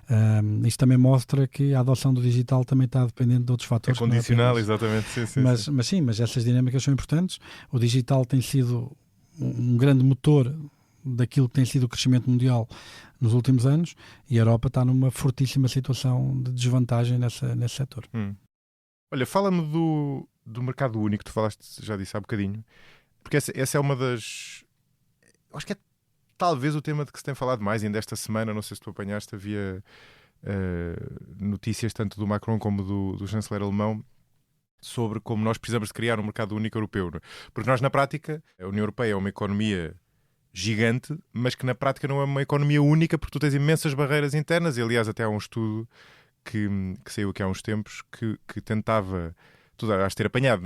é? Isto também mostra que a adoção do digital também está dependente de outros fatores. É condicional, exatamente. Sim. Mas essas dinâmicas são importantes. O digital tem sido um grande motor daquilo que tem sido o crescimento mundial nos últimos anos, e a Europa está numa fortíssima situação de desvantagem nesse setor. Olha, fala-me do mercado único, tu falaste, já disse há bocadinho, porque essa é uma das... Eu acho que é talvez o tema de que se tem falado mais ainda esta semana. Não sei se tu apanhaste, havia notícias tanto do Macron como do chanceler alemão sobre como nós precisamos de criar um mercado único europeu. Porque nós, na prática, a União Europeia é uma economia gigante, mas que na prática não é uma economia única, porque tu tens imensas barreiras internas, e aliás até há um estudo que saiu aqui há uns tempos que tentava... Tu has ter apanhado.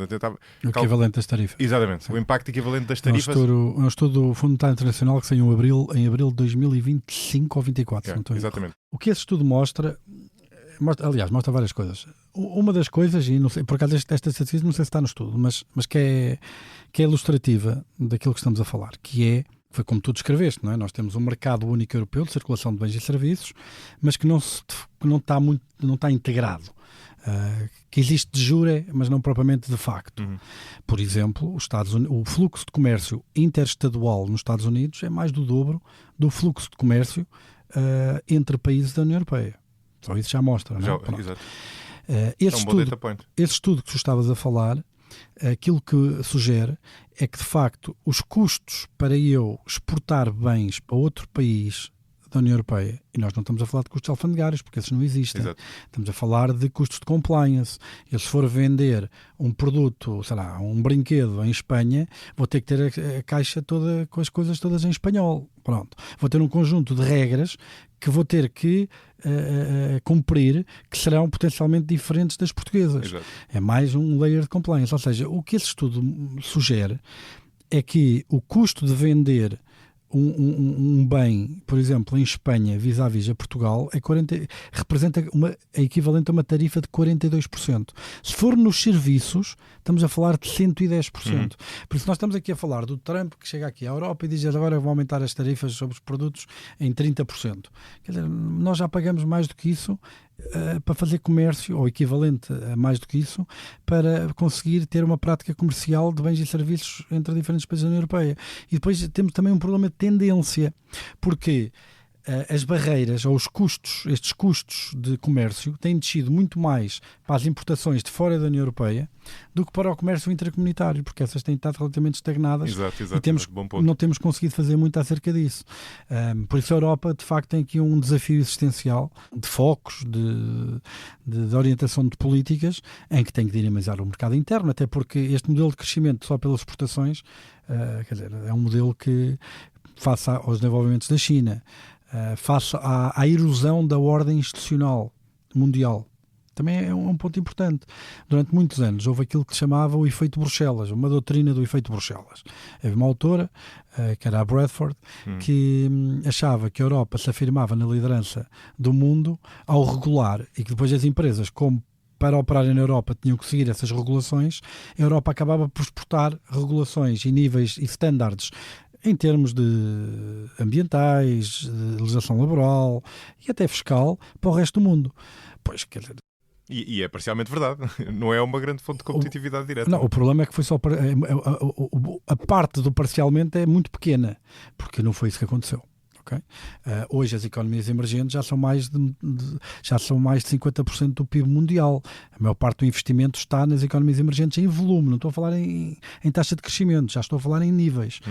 O equivalente das tarifas. Exatamente. Sim. O impacto equivalente das tarifas. É um estudo do Fundo Monetário Internacional que saiu em abril de 2025 ou 2024. Exatamente. O que esse estudo mostra, mostra várias coisas. Uma das coisas, e não sei, por acaso esta estatística não sei se está no estudo, mas que é ilustrativa daquilo que estamos a falar, foi como tu descreveste, não é? Nós temos um mercado único europeu de circulação de bens e serviços, mas que não está integrado. Que existe de jure, mas não propriamente de facto. Por exemplo, o fluxo de comércio interestadual nos Estados Unidos é mais do dobro do fluxo de comércio entre países da União Europeia. Só isso já mostra, não é? Exato. Esse estudo que tu estavas a falar, aquilo que sugere é que, de facto, os custos para eu exportar bens para outro país da União Europeia, e nós não estamos a falar de custos alfandegários, porque esses não existem. Exato. Estamos a falar de custos de compliance. Eu, se for vender um produto, sei lá, um brinquedo em Espanha, vou ter que ter a caixa toda com as coisas todas em espanhol. Pronto. Vou ter um conjunto de regras que vou ter que cumprir, que serão potencialmente diferentes das portuguesas. Exato. É mais um layer de compliance. Ou seja, o que esse estudo sugere é que o custo de vender um bem, por exemplo, em Espanha, vis-à-vis a Portugal, representa é equivalente a uma tarifa de 42%. Se for nos serviços, estamos a falar de 110%. Por isso nós estamos aqui a falar do Trump, que chega aqui à Europa e diz agora vão aumentar as tarifas sobre os produtos em 30%. Quer dizer, nós já pagamos mais do que isso para fazer comércio, ou equivalente a mais do que isso, para conseguir ter uma prática comercial de bens e serviços entre diferentes países da União Europeia. E depois temos também um problema de tendência, porque as barreiras ou os custos, estes custos de comércio têm descido muito mais para as importações de fora da União Europeia do que para o comércio intracomunitário, porque essas têm estado relativamente estagnadas. Exato, e não temos conseguido fazer muito acerca disso. Por isso a Europa, de facto, tem aqui um desafio existencial de focos, de orientação de políticas, em que tem que dinamizar o mercado interno, até porque este modelo de crescimento só pelas exportações, quer dizer, é um modelo que, face aos desenvolvimentos da China, face à erosão da ordem institucional mundial, também é um ponto importante. Durante muitos anos houve aquilo que se chamava o efeito Bruxelas, uma doutrina do efeito Bruxelas. Havia uma autora, que era a Bradford, que achava que a Europa se afirmava na liderança do mundo ao regular, e que depois as empresas, como para operarem na Europa tinham que seguir essas regulações, a Europa acabava por exportar regulações e níveis e standards em termos de ambientais, de legislação laboral e até fiscal para o resto do mundo. Pois, quer dizer... E é parcialmente verdade. Não é uma grande fonte de competitividade direta. Não, o problema é que foi só... A parte do parcialmente é muito pequena, porque não foi isso que aconteceu. Okay? Hoje as economias emergentes já são mais de 50% do PIB mundial. A maior parte do investimento está nas economias emergentes em volume, não estou a falar em taxa de crescimento, já estou a falar em níveis.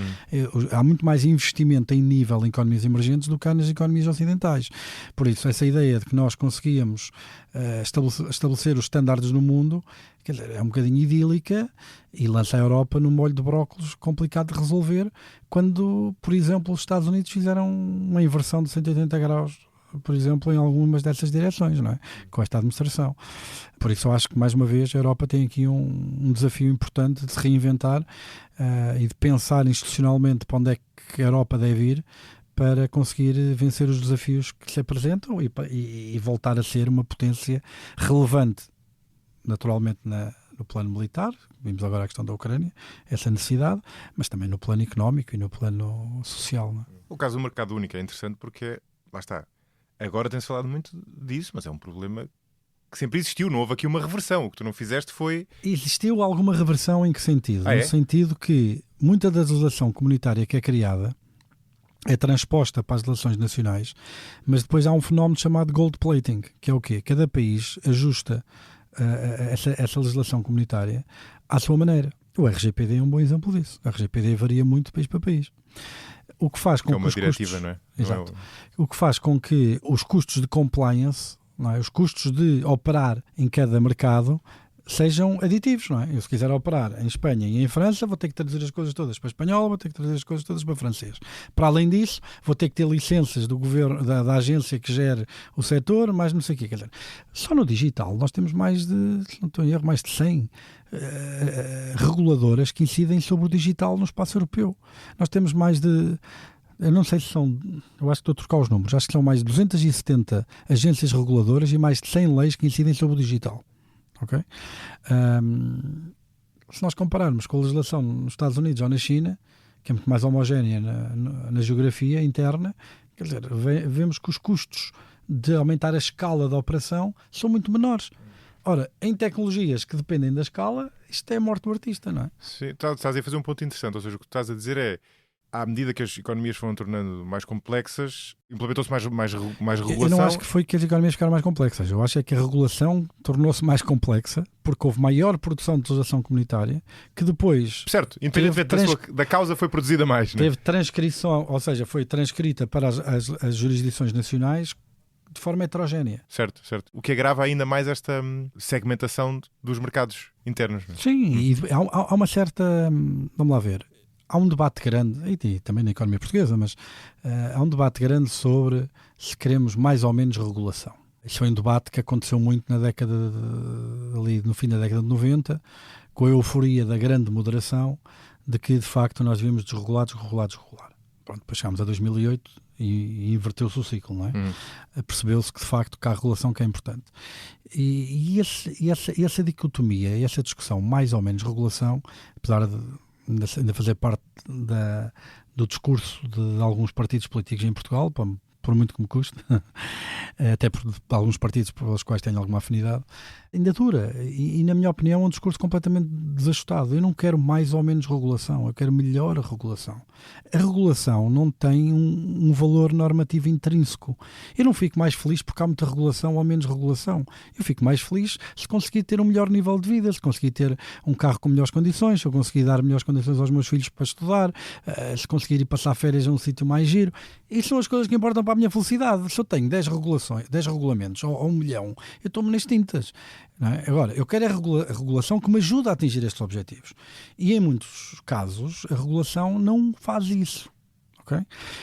Há muito mais investimento em nível em economias emergentes do que há nas economias ocidentais. Por isso, essa ideia de que nós conseguíamos estabelecer os estándares no mundo, quer dizer, é um bocadinho idílica e lança a Europa num molho de brócolos complicado de resolver, quando, por exemplo, os Estados Unidos fizeram uma inversão de 180 graus, por exemplo, em algumas dessas direções, não é? Com esta administração. Por isso eu acho que, mais uma vez, a Europa tem aqui um desafio importante de se reinventar e de pensar institucionalmente para onde é que a Europa deve ir, para conseguir vencer os desafios que se apresentam e voltar a ser uma potência relevante, naturalmente no plano militar. Vimos agora a questão da Ucrânia, essa necessidade, mas também no plano económico e no plano social. Não é? O caso do mercado único é interessante porque, lá está, agora tem-se falado muito disso, mas é um problema que sempre existiu, não houve aqui uma reversão. O que tu não fizeste foi... Existiu alguma reversão em que sentido? No sentido que muita da legislação comunitária que é criada é transposta para as legislações nacionais, mas depois há um fenómeno chamado gold plating, que é o quê? Cada país ajusta essa legislação comunitária à sua maneira. O RGPD é um bom exemplo disso. O RGPD varia muito de país para país. O que faz com que é uma os diretiva, custos, não é? Exato. O que faz com que os custos de compliance, não é? Os custos de operar em cada mercado sejam aditivos, não é? Eu, se quiser operar em Espanha e em França, vou ter que traduzir as coisas todas para espanhol, vou ter que traduzir as coisas todas para francês. Para além disso, vou ter que ter licenças do governo, da agência que gere o setor, mais não sei o quê. Quer dizer, só no digital nós temos mais de, se não estou em erro, mais de 100 reguladoras que incidem sobre o digital no espaço europeu. Nós temos mais de... Eu não sei se são... Eu acho que estou a trocar os números. Acho que são mais de 270 agências reguladoras e mais de 100 leis que incidem sobre o digital. Okay? Se nós compararmos com a legislação nos Estados Unidos ou na China, que é muito mais homogénea na geografia interna, quer dizer, vemos que os custos de aumentar a escala da operação são muito menores. Ora, em tecnologias que dependem da escala, isto é a morte do artista, não é? Sim, estás a fazer um ponto interessante, ou seja, o que estás a dizer é, à medida que as economias foram tornando mais complexas, implementou-se mais regulação. Eu não acho que foi que as economias ficaram mais complexas. Eu acho é que a regulação tornou-se mais complexa porque houve maior produção de legislação comunitária que depois... Certo, independentemente da causa foi produzida mais. Teve transcrição, ou seja, foi transcrita para as jurisdições nacionais de forma heterogénea. Certo. O que agrava ainda mais esta segmentação dos mercados internos. Não é? Sim, e há uma certa... Vamos lá ver. Há um debate grande, e também na economia portuguesa, mas há um debate grande sobre se queremos mais ou menos regulação. Isso foi um debate que aconteceu muito na década ali no fim da década de 90, com a euforia da grande moderação, de que de facto nós devíamos desregular. Pronto, depois chegámos a 2008 e inverteu-se o ciclo, não é? Percebeu-se que de facto que há a regulação que é importante. E essa dicotomia, essa discussão mais ou menos regulação, apesar de ainda fazer parte do discurso de alguns partidos políticos em Portugal, por muito que me custe, até por alguns partidos pelos quais tenho alguma afinidade, ainda dura. E, na minha opinião, é um discurso completamente desajustado. Eu não quero mais ou menos regulação, eu quero melhor regulação. A regulação não tem um valor normativo intrínseco. Eu não fico mais feliz porque há muita regulação ou menos regulação. Eu fico mais feliz se conseguir ter um melhor nível de vida, se conseguir ter um carro com melhores condições, se eu conseguir dar melhores condições aos meus filhos para estudar, se conseguir ir passar férias a um sítio mais giro. Isso são as coisas que importam para a minha felicidade. Se eu tenho 10 regulamentos ou 1 milhão, eu estou-me nas tintas. Não é? Agora, eu quero a regulação que me ajude a atingir estes objetivos. E em muitos casos, a regulação não faz isso. Okay?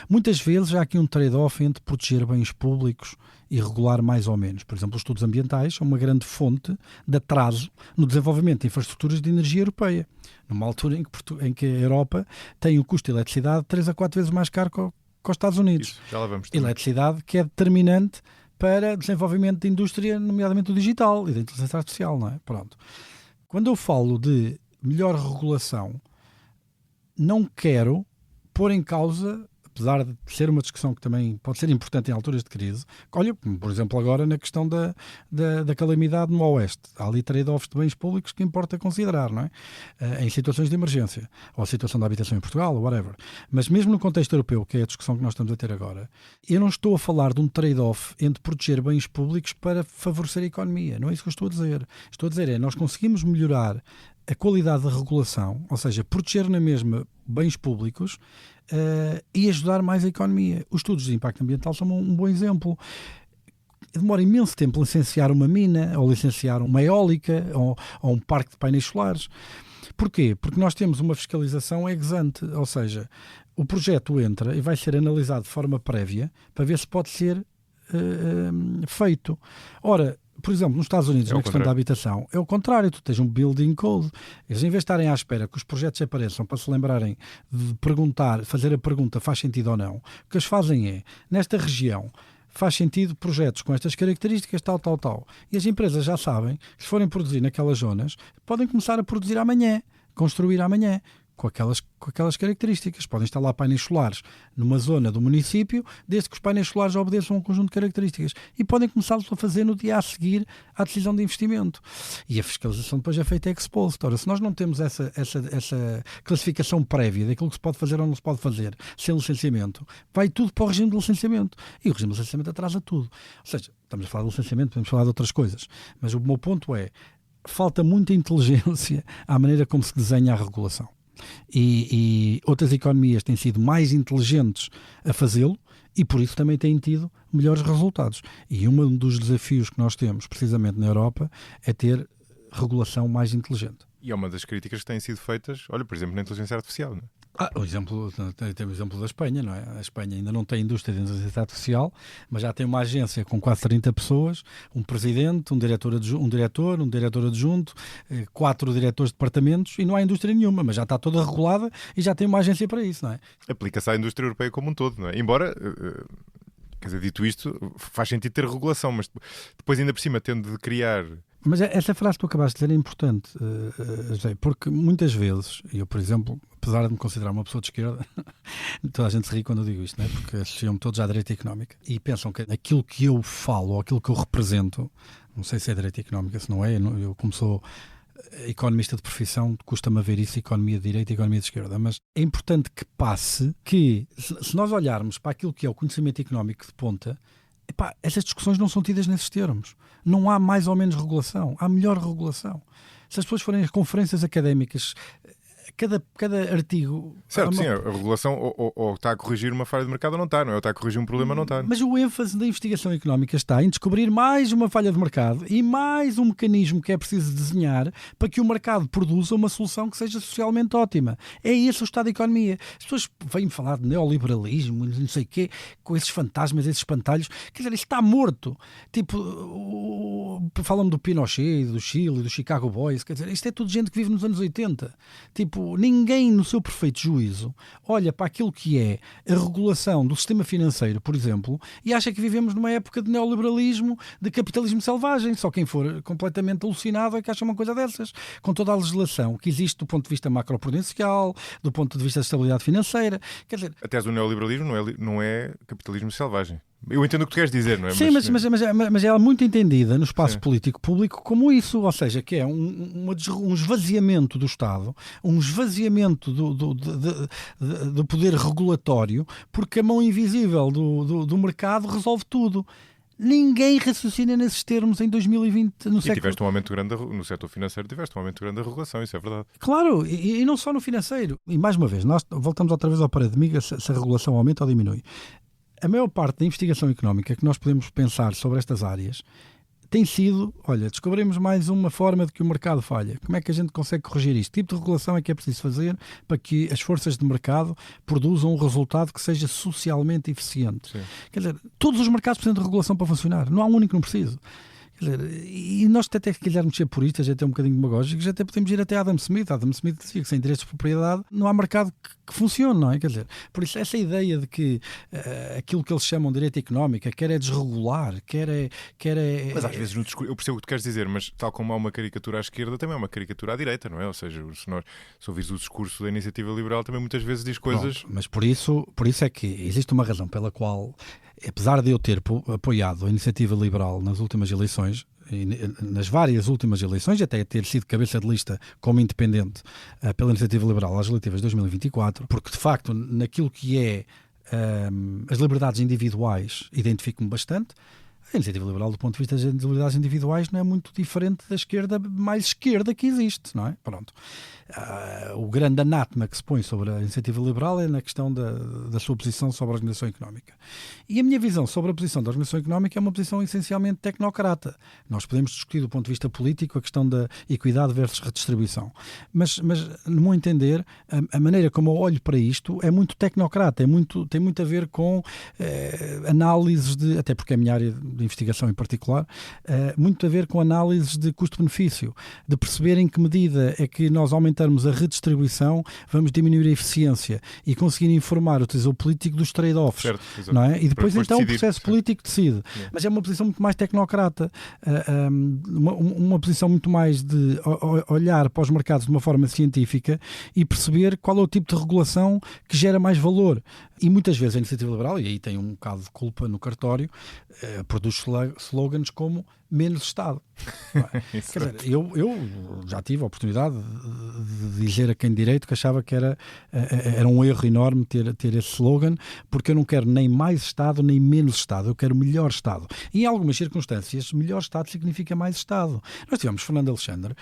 Muitas vezes há aqui um trade-off entre proteger bens públicos e regular mais ou menos. Por exemplo, os estudos ambientais são uma grande fonte de atraso no desenvolvimento de infraestruturas de energia europeia, numa altura em que a Europa tem o custo de eletricidade 3 a 4 vezes mais caro que os Estados Unidos. Isso, já lá vamos também. Eletricidade que é determinante para desenvolvimento de indústria, nomeadamente o digital e da inteligência artificial, não é? Pronto. Quando eu falo de melhor regulação, não quero pôr em causa, apesar de ser uma discussão que também pode ser importante em alturas de crise, olha, por exemplo, agora na questão da calamidade no Oeste. Há ali trade-offs de bens públicos que importa considerar, não é? Em situações de emergência, ou a situação da habitação em Portugal, ou whatever. Mas mesmo no contexto europeu, que é a discussão que nós estamos a ter agora, eu não estou a falar de um trade-off entre proteger bens públicos para favorecer a economia. Não é isso que eu estou a dizer. Estou a dizer nós conseguimos melhorar a qualidade da regulação, ou seja, proteger na mesma bens públicos e ajudar mais a economia. Os estudos de impacto ambiental são um bom exemplo. Demora imenso tempo licenciar uma mina, ou licenciar uma eólica, ou um parque de painéis solares. Porquê? Porque nós temos uma fiscalização ex ante, ou seja, o projeto entra e vai ser analisado de forma prévia para ver se pode ser feito. Ora, por exemplo, nos Estados Unidos, na questão da habitação, é o contrário. Tu tens um building code. Eles, em vez de estarem à espera que os projetos apareçam para se lembrarem de perguntar, fazer a pergunta faz sentido ou não, o que eles fazem é, nesta região, faz sentido projetos com estas características, tal. E as empresas já sabem que se forem produzir naquelas zonas, podem começar a produzir amanhã, construir amanhã, com aquelas características. Podem instalar painéis solares numa zona do município, desde que os painéis solares obedeçam a um conjunto de características. E podem começá-los a fazer no dia a seguir à decisão de investimento. E a fiscalização depois é feita ex post. Ora, se nós não temos essa classificação prévia daquilo que se pode fazer ou não se pode fazer sem licenciamento, vai tudo para o regime de licenciamento. E o regime de licenciamento atrasa tudo. Ou seja, estamos a falar de licenciamento, podemos falar de outras coisas. Mas o meu ponto é, falta muita inteligência à maneira como se desenha a regulação. E outras economias têm sido mais inteligentes a fazê-lo e por isso também têm tido melhores resultados. E um dos desafios que nós temos precisamente na Europa é ter regulação mais inteligente. E é uma das críticas que têm sido feitas, olha, por exemplo, na inteligência artificial, não é? Tem o exemplo da Espanha, não é? A Espanha ainda não tem indústria de inteligência artificial, mas já tem uma agência com quase 30 pessoas, um presidente, um diretor adjunto, 4 diretores de departamentos e não há indústria nenhuma, mas já está toda regulada e já tem uma agência para isso, não é? Aplica-se à indústria europeia como um todo, não é? Embora, quer dizer, dito isto, faz sentido ter regulação, mas depois ainda por cima tendo de criar... Mas essa frase que tu acabaste de dizer é importante, José, porque muitas vezes, eu, por exemplo, apesar de me considerar uma pessoa de esquerda, toda a gente se ri quando eu digo isto, não é? Porque associam-me todos à direita económica e pensam que aquilo que eu falo ou aquilo que eu represento, não sei se é direita económica, se não é, eu como sou economista de profissão, custa-me a ver isso, economia de direita e economia de esquerda, mas é importante que passe que, se nós olharmos para aquilo que é o conhecimento económico de ponta, essas discussões não são tidas nesses termos. Não há mais ou menos regulação, há melhor regulação. Se as pessoas forem às conferências académicas, cada artigo... Certo, sim, a regulação ou está a corrigir uma falha de mercado ou não está, não é? Ou está a corrigir um problema ou não está. Mas o ênfase da investigação económica está em descobrir mais uma falha de mercado e mais um mecanismo que é preciso desenhar para que o mercado produza uma solução que seja socialmente ótima. É esse o estado da economia. As pessoas vêm falar de neoliberalismo, não sei o quê, com esses fantasmas, esses espantalhos. Quer dizer, isso está morto. Tipo, falam-me do Pinochet, do Chile, do Chicago Boys. Quer dizer, isto é tudo gente que vive nos anos 80. Tipo, ninguém no seu perfeito juízo olha para aquilo que é a regulação do sistema financeiro, por exemplo, e acha que vivemos numa época de neoliberalismo, de capitalismo selvagem. Só quem for completamente alucinado é que acha uma coisa dessas. Com toda a legislação que existe do ponto de vista macroprudencial, do ponto de vista da estabilidade financeira. Quer dizer... A tese do neoliberalismo não é capitalismo selvagem. Eu entendo o que tu queres dizer, não é? Sim, mas ela é muito entendida no espaço político público como isso, ou seja, que é um esvaziamento do Estado, um esvaziamento do poder regulatório, porque a mão invisível do mercado resolve tudo. Ninguém raciocina nesses termos em 2020. Tiveste um aumento grande no setor financeiro, tiveste um aumento grande da regulação, isso é verdade. Claro, e não só no financeiro. E mais uma vez, nós voltamos outra vez ao paradigma se a regulação aumenta ou diminui. A maior parte da investigação económica que nós podemos pensar sobre estas áreas tem sido, descobrimos mais uma forma de que o mercado falha. Como é que a gente consegue corrigir isto? Que tipo de regulação é que é preciso fazer para que as forças de mercado produzam um resultado que seja socialmente eficiente? Sim. Quer dizer, todos os mercados precisam de regulação para funcionar. Não há um único que não precisa. Quer dizer, e nós até se quisermos ser puristas, até um bocadinho demagógicos, até podemos ir até Adam Smith. Adam Smith dizia que sem direitos de propriedade não há mercado que funcione, não é? Quer dizer, por isso essa ideia de que aquilo que eles chamam de direito económico quer é desregular, quer é... Mas às vezes eu percebo o que tu queres dizer, mas tal como há uma caricatura à esquerda, também há uma caricatura à direita, não é? Ou seja, se ouvires o discurso da iniciativa liberal, também muitas vezes diz coisas... Pronto, mas por isso é que existe uma razão pela qual, apesar de eu ter apoiado a iniciativa liberal nas últimas eleições, nas várias últimas eleições, até ter sido cabeça de lista como independente pela iniciativa liberal às eleitivas de 2024, porque de facto naquilo que é as liberdades individuais identifico-me bastante. A iniciativa liberal, do ponto de vista das liberdades individuais, não é muito diferente da esquerda mais esquerda que existe, não é? Pronto. O grande anátema que se põe sobre a iniciativa liberal é na questão da sua posição sobre a organização económica. E a minha visão sobre a posição da organização económica é uma posição essencialmente tecnocrata. Nós podemos discutir do ponto de vista político a questão da equidade versus redistribuição. Mas no meu entender, a maneira como eu olho para isto é muito tecnocrata, tem muito a ver com análises até porque é a minha área de investigação em particular, muito a ver com análises de custo-benefício, de perceber em que medida é que nós aumentarmos a redistribuição, vamos diminuir a eficiência e conseguir informar o tesouro político dos trade-offs. Certo, não é? E depois então decidir, o processo político decide. Mas é uma posição muito mais tecnocrata, uma posição muito mais de olhar para os mercados de uma forma científica e perceber qual é o tipo de regulação que gera mais valor. E muitas vezes a iniciativa liberal, e aí tem um bocado de culpa no cartório, produz slogans como menos Estado. Quer dizer, eu já tive a oportunidade de dizer a quem de direito que achava que era um erro enorme ter esse slogan, porque eu não quero nem mais Estado nem menos Estado, eu quero melhor Estado. E em algumas circunstâncias, melhor Estado significa mais Estado. Nós tivemos Fernando Alexandre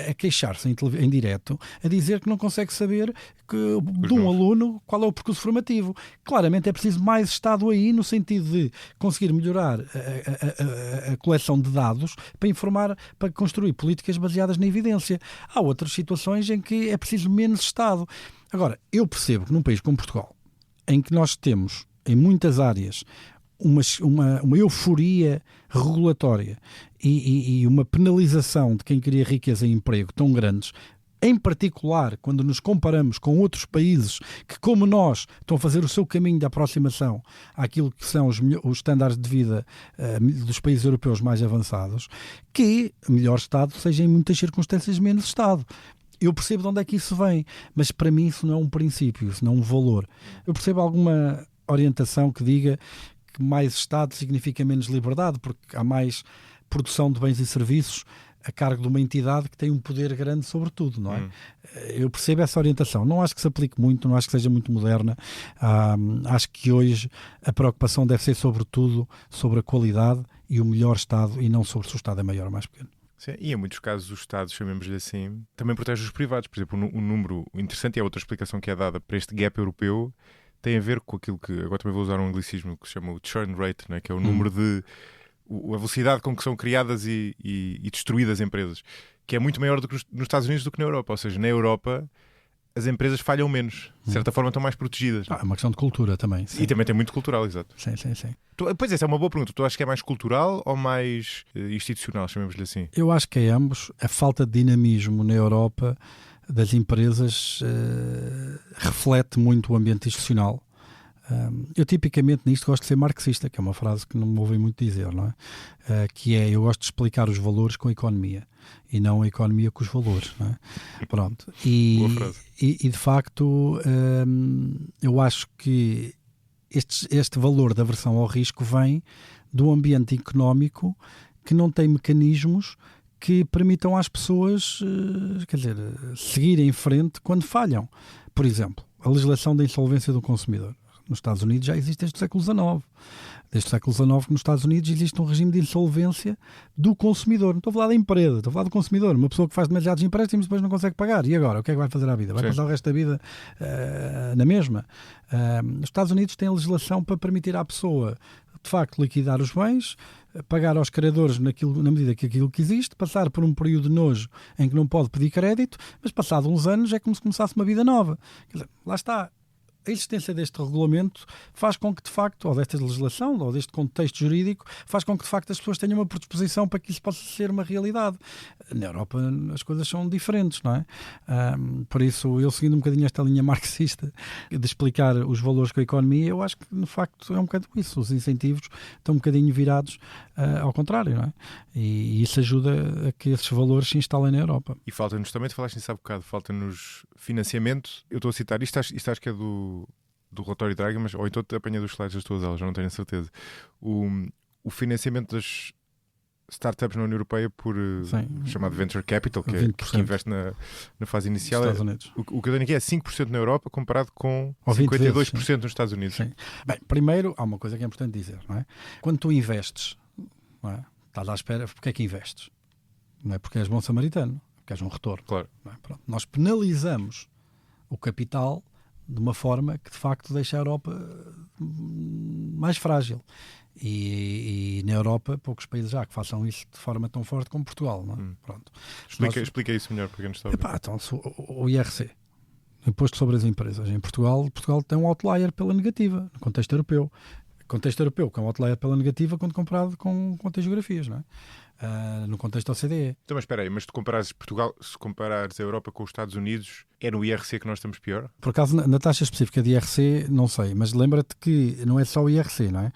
a queixar-se em direto, a dizer que não consegue saber de um aluno qual é o percurso formativo. Claramente é preciso mais Estado aí, no sentido de conseguir melhorar a coleção de dados para construir políticas baseadas na evidência. Há outras situações em que é preciso menos Estado. Agora, eu percebo que num país como Portugal, em que nós temos, em muitas áreas, uma euforia regulatória e uma penalização de quem cria riqueza e emprego tão grandes, em particular quando nos comparamos com outros países que, como nós, estão a fazer o seu caminho de aproximação àquilo que são os estándares de vida dos países europeus mais avançados, que melhor Estado seja em muitas circunstâncias menos Estado. Eu percebo de onde é que isso vem, mas para mim isso não é um princípio, isso não é um valor. Eu percebo alguma orientação que diga que mais Estado significa menos liberdade, porque há mais produção de bens e serviços a cargo de uma entidade que tem um poder grande sobre tudo, não é? Eu percebo essa orientação. Não acho que se aplique muito, não acho que seja muito moderna. Acho que hoje a preocupação deve ser sobretudo sobre a qualidade e o melhor Estado e não sobre se o Estado é maior ou mais pequeno. Sim, e em muitos casos os Estados, chamemos-lhe assim, também protegem os privados. Por exemplo, um número interessante, e a outra explicação que é dada para este gap europeu, tem a ver com aquilo que, agora também vou usar um anglicismo que se chama o churn rate, né? Que é o número de... a velocidade com que são criadas e destruídas empresas, que é muito maior do que nos Estados Unidos do que na Europa. Ou seja, na Europa as empresas falham menos, de certa forma estão mais protegidas. É uma questão de cultura também. Sim. E também tem muito cultural, exato. Sim. Pois essa é uma boa pergunta. Tu achas que é mais cultural ou mais institucional, chamemos-lhe assim? Eu acho que é ambos. A falta de dinamismo na Europa das empresas reflete muito o ambiente institucional. Eu tipicamente nisto gosto de ser marxista, que é uma frase que não me ouvem muito dizer, não é? Que é, eu gosto de explicar os valores com a economia e não a economia com os valores, não é? Pronto. Boa frase. E de facto eu acho que este valor da aversão ao risco vem do ambiente económico que não tem mecanismos que permitam às pessoas, seguirem em frente quando falham. Por exemplo, a legislação da insolvência do consumidor. Nos Estados Unidos já existe desde o século XIX. Desde o século XIX que nos Estados Unidos existe um regime de insolvência do consumidor. Não estou a falar da empresa, estou a falar do consumidor. Uma pessoa que faz demasiados empréstimos e depois não consegue pagar. E agora? O que é que vai fazer à vida? Vai passar o resto da vida na mesma? Os Estados Unidos têm a legislação para permitir à pessoa, de facto, liquidar os bens, pagar aos credores na medida que aquilo que existe, passar por um período de nojo em que não pode pedir crédito, mas passado uns anos é como se começasse uma vida nova. Quer dizer, lá está. A existência deste regulamento faz com que, de facto, ou desta legislação, ou deste contexto jurídico, faz com que, de facto, as pessoas tenham uma predisposição para que isso possa ser uma realidade. Na Europa as coisas são diferentes, não é? Por isso, eu seguindo um bocadinho esta linha marxista de explicar os valores com a economia, eu acho que, de facto, é um bocado isso. Os incentivos estão um bocadinho virados ao contrário, não é? E isso ajuda a que esses valores se instalem na Europa. E falta-nos também, tu falaste nisso há bocado, falta-nos financiamento. Eu estou a citar, isto acho que é do relatório Draghi, mas ou então te apanha dos slides das tuas aulas, já não tenho a certeza. O financiamento das startups na União Europeia por chamado Venture Capital, que investe na fase inicial. Estados Unidos. O que eu tenho aqui é 5% na Europa comparado com 52% nos Estados Unidos. Sim. Bem, primeiro, há uma coisa que é importante dizer, não é? Quando tu investes, não é? Estás à espera, porque é que investes? Não é porque és bom samaritano, porque és um retorno. Claro. Não é? Pronto. Nós penalizamos o capital de uma forma que de facto deixa a Europa mais frágil. E na Europa poucos países há que façam isso de forma tão forte como Portugal. Não é? Pronto. Explica isso melhor para quem não está a ouvir. Então, o IRC, Imposto sobre as Empresas. Em Portugal tem um outlier pela negativa, no contexto europeu. Contexto europeu, que é um outlier pela negativa quando comparado com outras geografias, não é? No contexto OCDE. Então, mas espera aí, mas se comparares Portugal, se comparares a Europa com os Estados Unidos, é no IRC que nós estamos pior? Por acaso, na taxa específica de IRC, não sei, mas lembra-te que não é só o IRC, não é?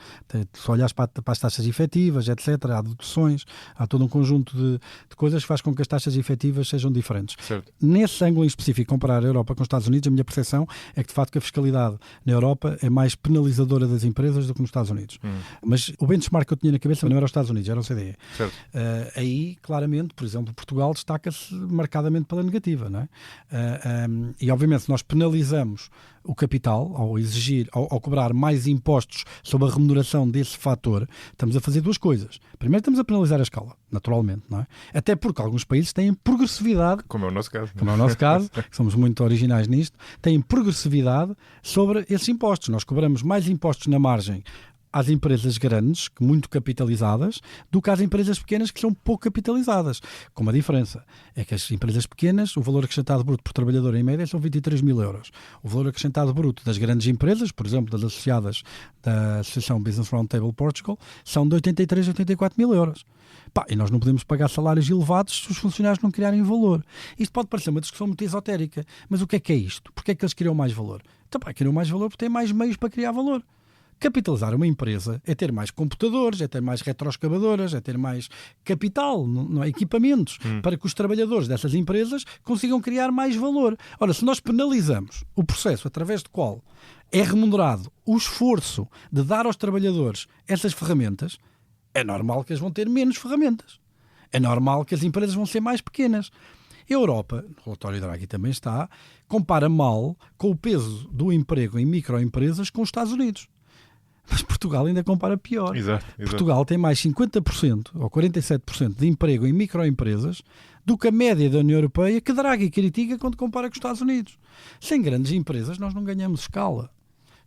Se olhares para as taxas efetivas, etc., há deduções, há todo um conjunto de coisas que faz com que as taxas efetivas sejam diferentes. Certo. Nesse ângulo em específico, comparar a Europa com os Estados Unidos, a minha percepção é que, de facto, que a fiscalidade na Europa é mais penalizadora das empresas do que nos Estados Unidos. Mas o benchmark que eu tinha na cabeça não era os Estados Unidos, era o OCDE. Certo. Aí, claramente, por exemplo, Portugal destaca-se marcadamente pela negativa, não é? E, obviamente, se nós penalizamos o capital ao exigir, ao cobrar mais impostos sobre a remuneração desse fator, estamos a fazer duas coisas. Primeiro, estamos a penalizar a escala, naturalmente, não é? Até porque alguns países têm progressividade, como é o nosso caso. Como é o nosso caso, que somos muito originais nisto, têm progressividade sobre esses impostos. Nós cobramos mais impostos na margem às empresas grandes, muito capitalizadas, do que às empresas pequenas que são pouco capitalizadas. Com uma diferença, é que as empresas pequenas, o valor acrescentado bruto por trabalhador em média são 23 mil euros. O valor acrescentado bruto das grandes empresas, por exemplo, das associadas da Associação Business Roundtable Portugal, são de 83 a 84 mil euros. E nós não podemos pagar salários elevados se os funcionários não criarem valor. Isto pode parecer uma discussão muito esotérica, mas o que é isto? Porquê é que eles criam mais valor? Criam mais valor porque têm mais meios para criar valor. Capitalizar uma empresa é ter mais computadores, é ter mais retroescavadoras, é ter mais capital, não é? Equipamentos, para que os trabalhadores dessas empresas consigam criar mais valor. Ora, se nós penalizamos o processo através do qual é remunerado o esforço de dar aos trabalhadores essas ferramentas, é normal que eles vão ter menos ferramentas. É normal que as empresas vão ser mais pequenas. A Europa, no relatório Draghi também está, compara mal com o peso do emprego em microempresas com os Estados Unidos. Mas Portugal ainda compara pior. Exato. Portugal tem mais 50% ou 47% de emprego em microempresas do que a média da União Europeia, que Draghi critica quando compara com os Estados Unidos. Sem grandes empresas nós não ganhamos escala.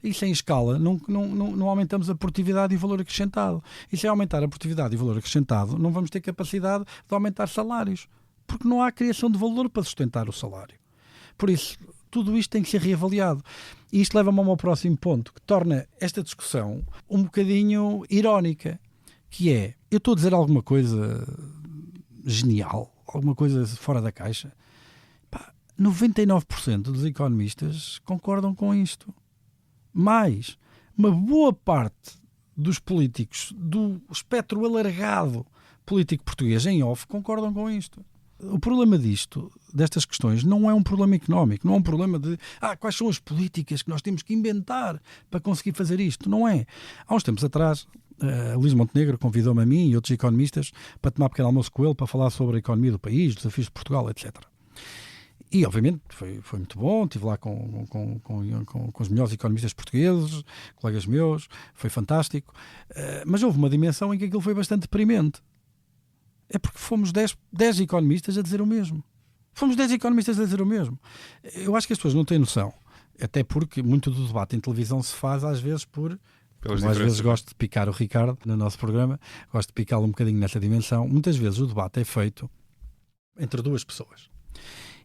E sem escala não aumentamos a produtividade e o valor acrescentado. E sem aumentar a produtividade e o valor acrescentado não vamos ter capacidade de aumentar salários. Porque não há criação de valor para sustentar o salário. Por isso, tudo isto tem que ser reavaliado. E isto leva-me ao meu próximo ponto, que torna esta discussão um bocadinho irónica, que é, eu estou a dizer alguma coisa genial, alguma coisa fora da caixa. 99% dos economistas concordam com isto. Mas uma boa parte dos políticos do espectro alargado político português em off concordam com isto. O problema destas questões, não é um problema económico, não é um problema de quais são as políticas que nós temos que inventar para conseguir fazer isto. Não é. Há uns tempos atrás, Luís Montenegro convidou-me a mim e outros economistas para tomar pequeno almoço com ele para falar sobre a economia do país, os desafios de Portugal, etc. E, obviamente, foi muito bom. Estive lá com os melhores economistas portugueses, colegas meus, foi fantástico. Mas houve uma dimensão em que aquilo foi bastante deprimente. É porque fomos 10 economistas a dizer o mesmo. Fomos 10 economistas a dizer o mesmo. Eu acho que as pessoas não têm noção, até porque muito do debate em televisão se faz às vezes às vezes gosto de picar o Ricardo no nosso programa, gosto de picá-lo um bocadinho nessa dimensão. Muitas vezes o debate é feito entre duas pessoas.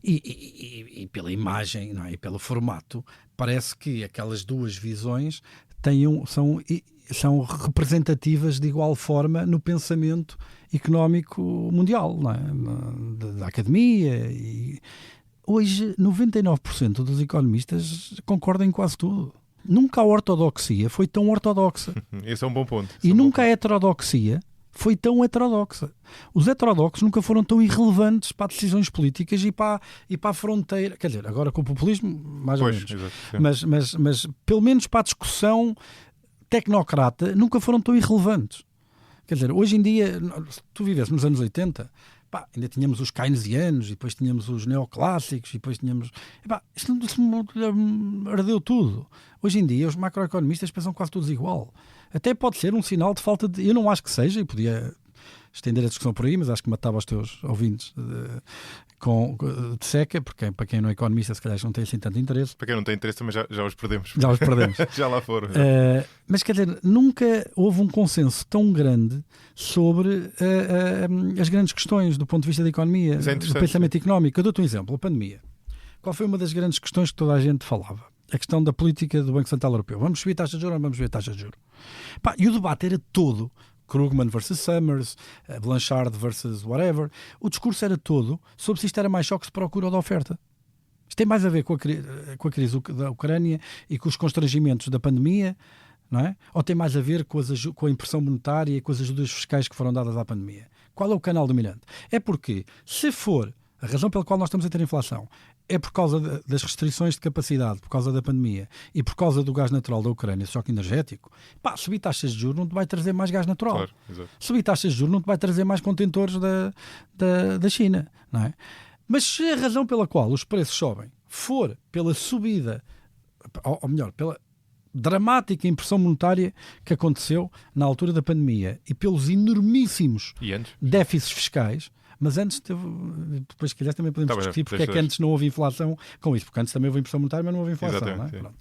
E pela imagem, não é? E pelo formato, parece que aquelas duas visões são representativas de igual forma no pensamento económico mundial, não é? Da academia. E hoje 99% dos economistas concordam em quase tudo. Nunca a ortodoxia foi tão ortodoxa. Esse é um bom ponto. E nunca a heterodoxia foi tão heterodoxa. Os heterodoxos nunca foram tão irrelevantes para decisões políticas e para a fronteira. Quer dizer, agora com o populismo, mais ou menos. Exato, mas pelo menos para a discussão tecnocrata, nunca foram tão irrelevantes. Quer dizer, hoje em dia, se tu vivesse nos anos 80, ainda tínhamos os keynesianos, e depois tínhamos os neoclássicos, e depois tínhamos... Isto ardeu tudo. Hoje em dia, os macroeconomistas pensam quase todos igual. Até pode ser um sinal de falta de... Eu não acho que seja, e podia estender a discussão por aí, mas acho que matava os teus ouvintes de seca, porque para quem não é economista, se calhar não tem assim tanto interesse. Para quem não tem interesse, também já os perdemos. Já os perdemos. Já lá foram. Mas quer dizer, nunca houve um consenso tão grande sobre as grandes questões do ponto de vista da economia, do pensamento económico. Eu dou-te um exemplo, a pandemia. Qual foi uma das grandes questões que toda a gente falava? A questão da política do Banco Central Europeu. Vamos subir taxa de juros ou não vamos subir taxa de juros? E o debate era todo... Krugman versus Summers, Blanchard versus whatever. O discurso era todo sobre se isto era mais choque de procura ou de oferta. Isto tem mais a ver com a crise da Ucrânia e com os constrangimentos da pandemia, não é? Ou tem mais a ver com a impressão monetária e com as ajudas fiscais que foram dadas à pandemia? Qual é o canal dominante? É porque, se for a razão pela qual nós estamos a ter inflação é por causa das restrições de capacidade, por causa da pandemia e por causa do gás natural da Ucrânia, choque energético, subir taxas de juros não te vai trazer mais gás natural. Claro, exato. Subir taxas de juros não te vai trazer mais contentores da China, não é? Mas se a razão pela qual os preços sobem for pela subida, ou melhor, pela dramática impressão monetária que aconteceu na altura da pandemia e pelos enormíssimos déficits fiscais. Mas antes, depois se calhar também podemos discutir porque é que antes não houve inflação com isso, porque antes também houve impressão monetária, mas não houve inflação. Não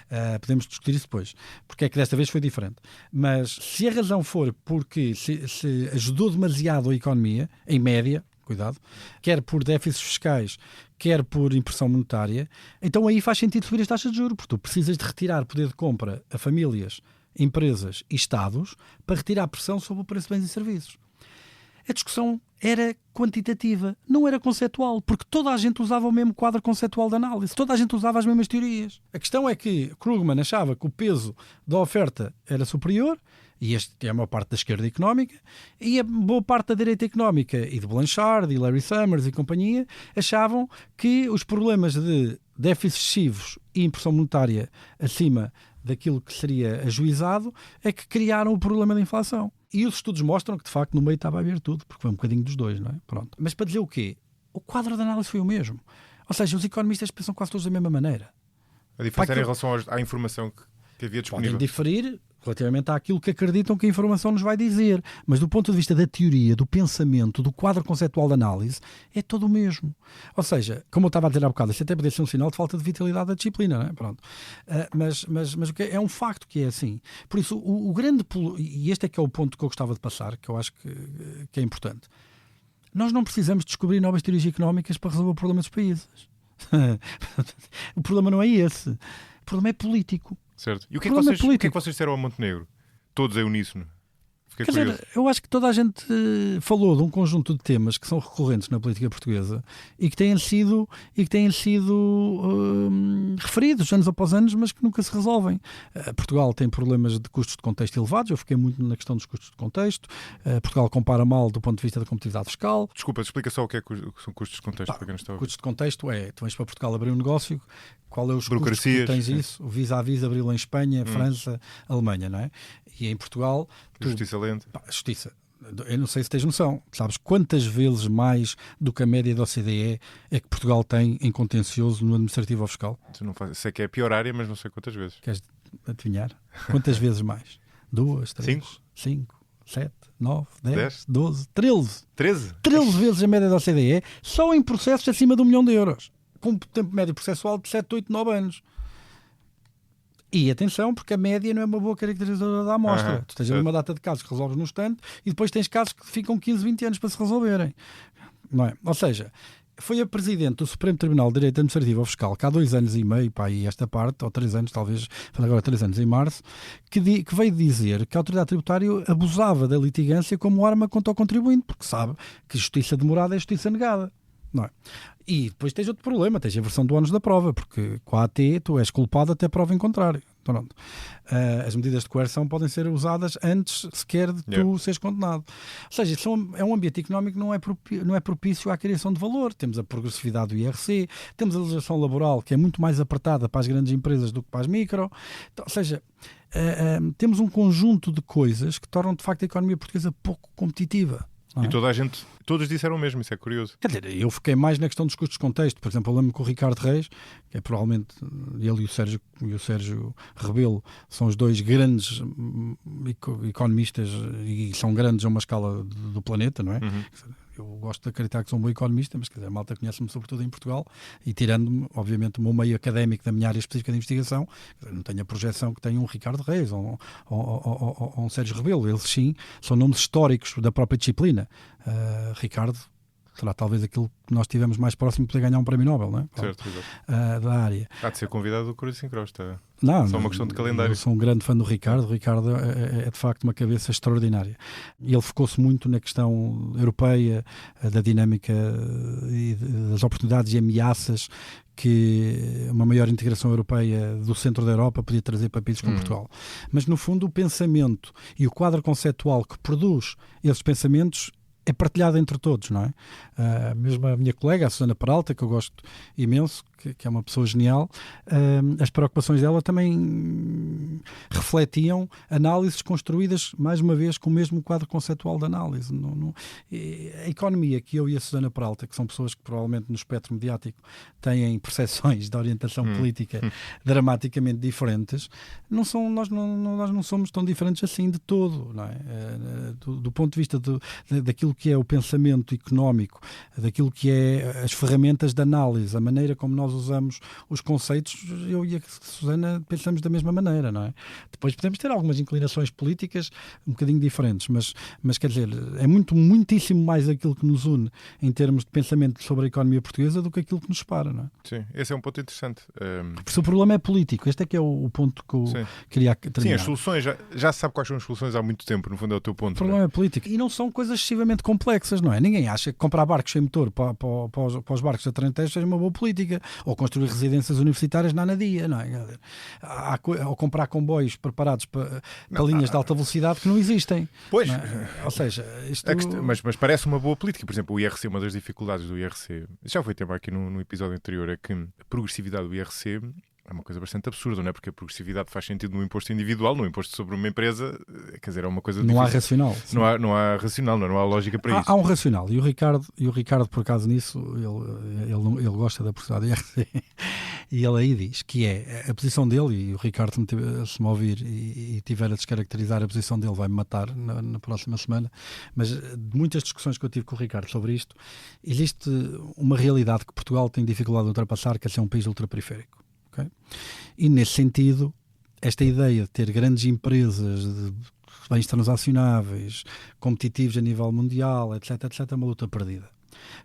é? Podemos discutir isso depois, porque é que desta vez foi diferente. Mas se a razão for porque se ajudou demasiado a economia, em média, cuidado, quer por déficits fiscais, quer por impressão monetária, então aí faz sentido subir as taxas de juros, porque tu precisas de retirar poder de compra a famílias, empresas e Estados para retirar a pressão sobre o preço de bens e serviços. A discussão era quantitativa, não era conceitual, porque toda a gente usava o mesmo quadro conceitual de análise, toda a gente usava as mesmas teorias. A questão é que Krugman achava que o peso da oferta era superior, e este é a maior parte da esquerda económica, e a boa parte da direita económica, e de Blanchard, e Larry Summers e companhia, achavam que os problemas de déficits excessivos e impressão monetária acima daquilo que seria ajuizado é que criaram o problema da inflação. E os estudos mostram que, de facto, no meio estava a haver tudo, porque foi um bocadinho dos dois, não é? Pronto. Mas para dizer o quê? O quadro de análise foi o mesmo. Ou seja, os economistas pensam quase todos da mesma maneira. A diferença era em relação à informação que havia disponível. Podem diferir relativamente àquilo que acreditam que a informação nos vai dizer. Mas do ponto de vista da teoria, do pensamento, do quadro conceitual de análise, é todo o mesmo. Ou seja, como eu estava a dizer há bocado, isso até poderia ser um sinal de falta de vitalidade da disciplina, não é? Pronto. Mas é um facto que é assim. Por isso, o grande... E este é que é o ponto que eu gostava de passar, que eu acho que é importante. Nós não precisamos descobrir novas teorias económicas para resolver o problema dos países. O problema não é esse. O problema é político. Certo. E o que é que vocês disseram ao Montenegro? Todos em uníssono. Fiquei Quer curioso. dizer, eu acho que toda a gente falou de um conjunto de temas que são recorrentes na política portuguesa e que têm sido referidos anos após anos, mas que nunca se resolvem. Portugal tem problemas de custos de contexto elevados, eu fiquei muito na questão dos custos de contexto. Portugal compara mal do ponto de vista da competitividade fiscal. Desculpa, explica só o que são custos de contexto para quem não está a ouvir. Custos de contexto é, tu vens para Portugal abrir um negócio, qual é os custos que Burocracias. tens isso? O vis-à-vis abri-lo em Espanha, França, Alemanha, não é? E em Portugal... Justiça lenta. Justiça. Eu não sei se tens noção. Sabes quantas vezes mais do que a média da OCDE é que Portugal tem em contencioso no administrativo ou fiscal? Sei que é a pior área, mas não sei quantas vezes. Queres adivinhar? Quantas vezes mais? 2, 3, 5? 5, 7, 9, 10, 10? 12, 13. 13? 13 vezes a média da OCDE só em processos acima de 1 milhão de euros. Com um tempo médio processual de 7, 8, 9 anos. E atenção, porque a média não é uma boa caracterizadora da amostra. Tu tens ali uma data de casos que resolves no instante e depois tens casos que ficam 15, 20 anos para se resolverem. Não é? Ou seja, foi a Presidente do Supremo Tribunal de Direito Administrativo ou Fiscal, que há 2 anos e meio, e esta parte, ou 3 anos, talvez, agora 3 anos em março, que veio dizer que a autoridade tributária abusava da litigância como arma contra o contribuinte, porque sabe que justiça demorada é justiça negada. Não é? E depois tens outro problema, tens a inversão do ónus da prova, porque com a AT tu és culpado até prova em contrário. Pronto. As medidas de coerção podem ser usadas antes sequer de tu seres condenado. Ou seja, é um ambiente económico que não é propício à criação de valor. Temos a progressividade do IRC, temos a legislação laboral que é muito mais apertada para as grandes empresas do que para as micro. Então, ou seja, temos um conjunto de coisas que tornam de facto a economia portuguesa pouco competitiva. E todos disseram o mesmo, isso é curioso. Quer dizer, eu fiquei mais na questão dos custos de contexto. Por exemplo, eu lembro que o Ricardo Reis, que é provavelmente ele e o Sérgio Rebelo, são os 2 grandes economistas e são grandes a uma escala do planeta, não é? Eu gosto de acreditar que sou um bom economista, mas quer dizer, a malta conhece-me sobretudo em Portugal e tirando-me, obviamente, o meu meio académico da minha área específica de investigação, não tenho a projeção que tem um Ricardo Reis ou um Sérgio Rebelo. Eles sim são nomes históricos da própria disciplina. Ricardo será talvez aquilo que nós tivemos mais próximo de poder ganhar um prémio Nobel, não é? Certo, da área. Há de ser convidado do Cruze Sincro, está. Não, só uma questão de calendário. Eu sou um grande fã do Ricardo. O Ricardo é de facto uma cabeça extraordinária. E ele focou-se muito na questão europeia, da dinâmica e das oportunidades e ameaças que uma maior integração europeia do centro da Europa podia trazer para países como Portugal. Mas no fundo o pensamento e o quadro conceptual que produz esses pensamentos é partilhado entre todos, não é? Mesmo a minha colega, a Susana Peralta, que eu gosto imenso, que é uma pessoa genial, as preocupações dela também refletiam análises construídas, mais uma vez, com o mesmo quadro conceptual de análise. A economia que eu e a Susana Peralta, que são pessoas que provavelmente no espectro mediático têm percepções de orientação política dramaticamente diferentes, nós não somos tão diferentes assim de todo, não é? Do ponto de vista daquilo que é o pensamento económico, daquilo que é as ferramentas de análise, a maneira como nós usamos os conceitos, eu e a Susana pensamos da mesma maneira, não é? Depois podemos ter algumas inclinações políticas um bocadinho diferentes, mas quer dizer, é muitíssimo mais aquilo que nos une em termos de pensamento sobre a economia portuguesa do que aquilo que nos separa, não é? Sim, esse é um ponto interessante. Porque o problema é político, este é que é o ponto que eu queria terminar. Sim, as soluções, já se sabe quais são as soluções há muito tempo, no fundo é o teu ponto. O problema é político, e não são coisas excessivamente complexas, não é? Ninguém acha que comprar barcos sem motor para os barcos da Trentejo seja uma boa política, ou construir residências universitárias na Anadia, não é? Ou comprar comboios preparados para linhas de alta velocidade que não existem. Pois. Não é? Ou seja, isto... mas parece uma boa política. Por exemplo, o IRC, uma das dificuldades do IRC, já foi tema aqui no episódio anterior, é que a progressividade do IRC é uma coisa bastante absurda, não é? Porque a progressividade faz sentido no imposto individual, no imposto sobre uma empresa, quer dizer, é uma coisa não difícil. Há racional. Não há racional, não há lógica para isso. Há um racional, e o Ricardo por acaso nisso, ele gosta da progressividade do IRC, e ele aí diz que é a posição dele, e o Ricardo, se me ouvir e tiver a descaracterizar a posição dele, vai-me matar na próxima semana, mas de muitas discussões que eu tive com o Ricardo sobre isto, existe uma realidade que Portugal tem dificuldade de ultrapassar, que é ser um país ultraperiférico. Okay? E nesse sentido, esta ideia de ter grandes empresas de bens transacionáveis, competitivos a nível mundial, etc., é uma luta perdida.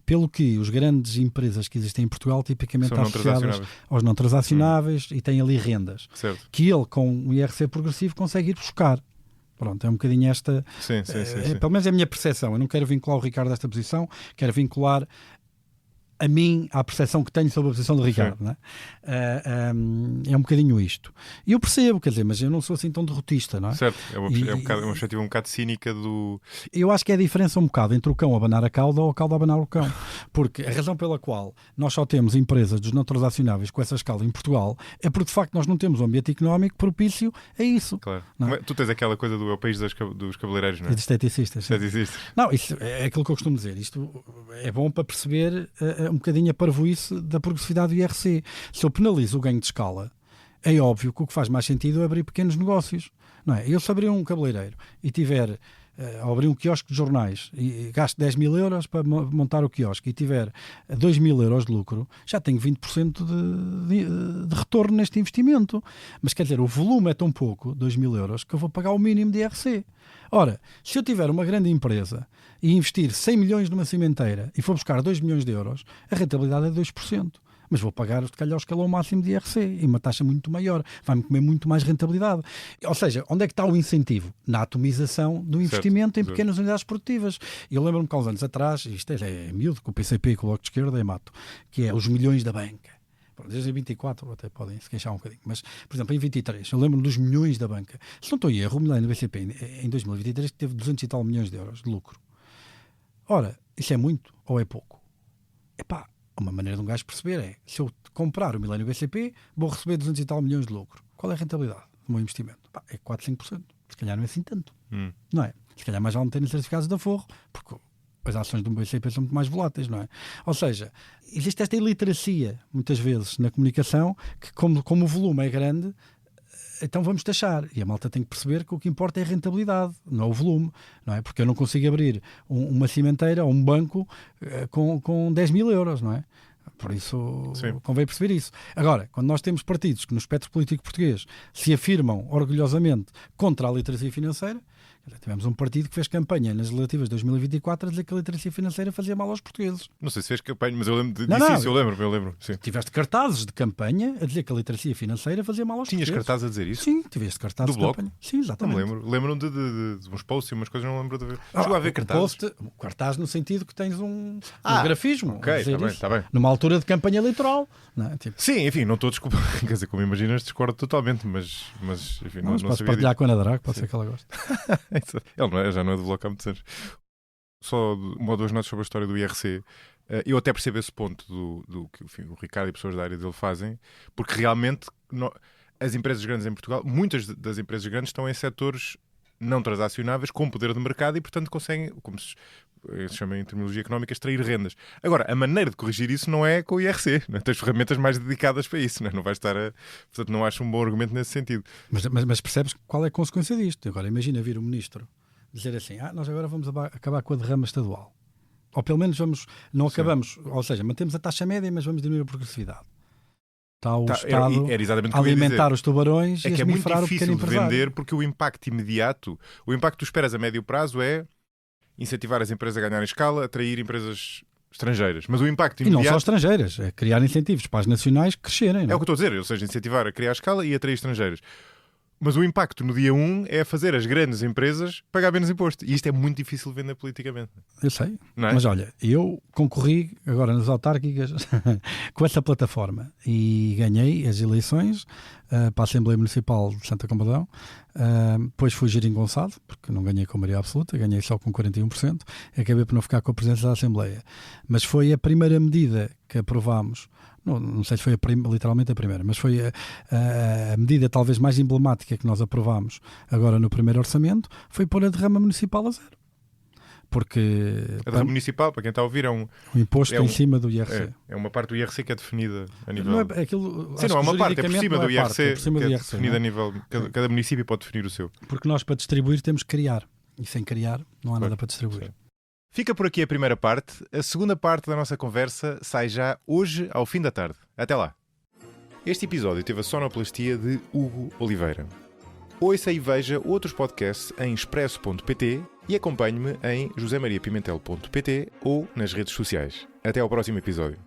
Pelo que as grandes empresas que existem em Portugal tipicamente estão associadas aos não transacionáveis e têm ali rendas, certo, que ele com o IRC progressivo consegue ir buscar. Pronto, é um bocadinho esta... Sim. Pelo menos é a minha percepção. Eu não quero vincular o Ricardo a esta posição, quero vincular a mim, à percepção que tenho sobre a posição do Ricardo. Não é? É um bocadinho isto. E eu percebo, quer dizer, mas eu não sou assim tão derrotista, não é? Certo, é uma perspectiva um bocado cínica do... Eu acho que é a diferença um bocado entre o cão abanar a cauda ou a cauda abanar o cão. Porque a razão pela qual nós só temos empresas dos não transacionáveis com essa escala em Portugal é porque, de facto, nós não temos um ambiente económico propício a isso. Claro. Não é? Tu tens aquela coisa do é o país dos cabeleireiros, não é? E de esteticistas. Não, isso é aquilo que eu costumo dizer. Isto é bom para perceber um bocadinho a parvoíce da progressividade do IRC. Se eu penalizo o ganho de escala, é óbvio que o que faz mais sentido é abrir pequenos negócios. Não é? Eu, se abrir um cabeleireiro e tiver a abrir um quiosque de jornais e gasto 10 mil euros para montar o quiosque e tiver 2 mil euros de lucro, já tenho 20% de retorno neste investimento. Mas quer dizer, o volume é tão pouco, 2 mil euros, que eu vou pagar o mínimo de IRC. Ora, se eu tiver uma grande empresa e investir 100 milhões numa cimenteira e for buscar 2 milhões de euros, a rentabilidade é 2%. Mas vou pagar, se calhar, o escalão máximo de IRC e uma taxa muito maior. Vai-me comer muito mais rentabilidade. Ou seja, onde é que está o incentivo? Na atomização do investimento em pequenas unidades produtivas. E eu lembro-me que há uns anos atrás, isto é miúdo, com o PCP e com o Bloco de Esquerda, é mato, que é os milhões da banca. Desde 24 até podem se queixar um bocadinho. Mas, por exemplo, em 23, eu lembro-me dos milhões da banca. Se não estou em erro, o milênio do BCP em 2023 teve 200 e tal milhões de euros de lucro. Ora, isso é muito ou é pouco? Epá, uma maneira de um gajo perceber é, se eu comprar o milênio BCP, vou receber 200 e tal milhões de lucro. Qual é a rentabilidade do meu investimento? É 4, 5%. Se calhar não é assim tanto. Não é? Se calhar mais vale meter nos certificados da Forro, porque as ações do BCP são muito mais voláteis, não é? Ou seja, existe esta iliteracia, muitas vezes, na comunicação, que como o volume é grande, então vamos taxar. E a malta tem que perceber que o que importa é a rentabilidade, não é o volume, não é? Porque eu não consigo abrir uma cimenteira ou um banco com 10 mil euros, não é? Por isso, convém perceber isso. Agora, quando nós temos partidos que no espectro político português se afirmam orgulhosamente contra a literacia financeira, tivemos um partido que fez campanha nas legislativas de 2024 a dizer que a literacia financeira fazia mal aos portugueses. Não sei se fez campanha, mas eu lembro disso. Eu lembro. Sim. Tiveste cartazes de campanha a dizer que a literacia financeira fazia mal aos portugueses. Tinhas cartazes a dizer isso? Sim, tiveste cartazes do de bloco? campanha. Sim, exatamente. Não me lembro. Lembro-me de uns posts e umas coisas, não lembro de ver. Chegou a ver cartazes? Cartaz no sentido que tens um grafismo. Ok, está bem. Numa altura de campanha eleitoral. Não é? Tipo... Sim, enfim, não estou desculpa. Quer dizer, como imaginas, discordo totalmente, mas enfim, não podes sabia partilhar disso. com a Ana Drago, pode ser que ela goste. Ele já não é do bloco há muitos anos. Só uma ou duas notas sobre a história do IRC. Eu até percebo esse ponto do que enfim, o Ricardo e pessoas da área dele fazem, porque realmente as empresas grandes em Portugal, muitas das empresas grandes estão em setores não transacionáveis, com poder de mercado e, portanto, conseguem, como se chama em terminologia económica, extrair rendas. Agora, a maneira de corrigir isso não é com o IRC. Não é? Tens ferramentas mais dedicadas para isso. Não vais estar Portanto, não acho um bom argumento nesse sentido. Mas percebes qual é a consequência disto? Agora, imagina vir o ministro dizer assim, nós agora vamos acabar com a derrama estadual. Ou pelo menos não acabamos, ou seja, mantemos a taxa média, mas vamos diminuir a progressividade. Está o Estado a alimentar os tubarões e a esmifrar o pequeno empresário. É muito difícil de vender porque o impacto imediato, o impacto que tu esperas a médio prazo é incentivar as empresas a ganharem escala, atrair empresas estrangeiras. Mas o impacto imediato... E não só estrangeiras, é criar incentivos para as nacionais crescerem. Não? É o que eu estou a dizer, ou seja, incentivar a criar escala e atrair estrangeiras. Mas o impacto no dia 1 é fazer as grandes empresas pagar menos imposto. E isto é muito difícil de vender politicamente. Eu sei. Não é? Mas olha, eu concorri agora nas autárquicas com essa plataforma e ganhei as eleições para a Assembleia Municipal de Santa Combadão. Depois fui geringonçado, porque não ganhei com maioria absoluta, ganhei só com 41%. Acabei por não ficar com a presença da Assembleia. Mas foi a primeira medida que aprovámos. Não sei se foi literalmente a primeira, mas foi a medida talvez mais emblemática que nós aprovámos agora no primeiro orçamento, foi pôr a derrama municipal a zero. Porque a derrama municipal, para quem está a ouvir, é um imposto em cima do IRC. É uma parte do IRC que é definida a nível... Não é aquilo, sim, não é uma parte, é por cima do IRC, que é definida a nível... Cada município pode definir o seu. Porque nós, para distribuir, temos que criar. E sem criar, não há nada para distribuir. Sim. Fica por aqui a primeira parte. A segunda parte da nossa conversa sai já hoje ao fim da tarde. Até lá. Este episódio teve a sonoplastia de Hugo Oliveira. Ouça e veja outros podcasts em expresso.pt e acompanhe-me em josemariapimentel.pt ou nas redes sociais. Até ao próximo episódio.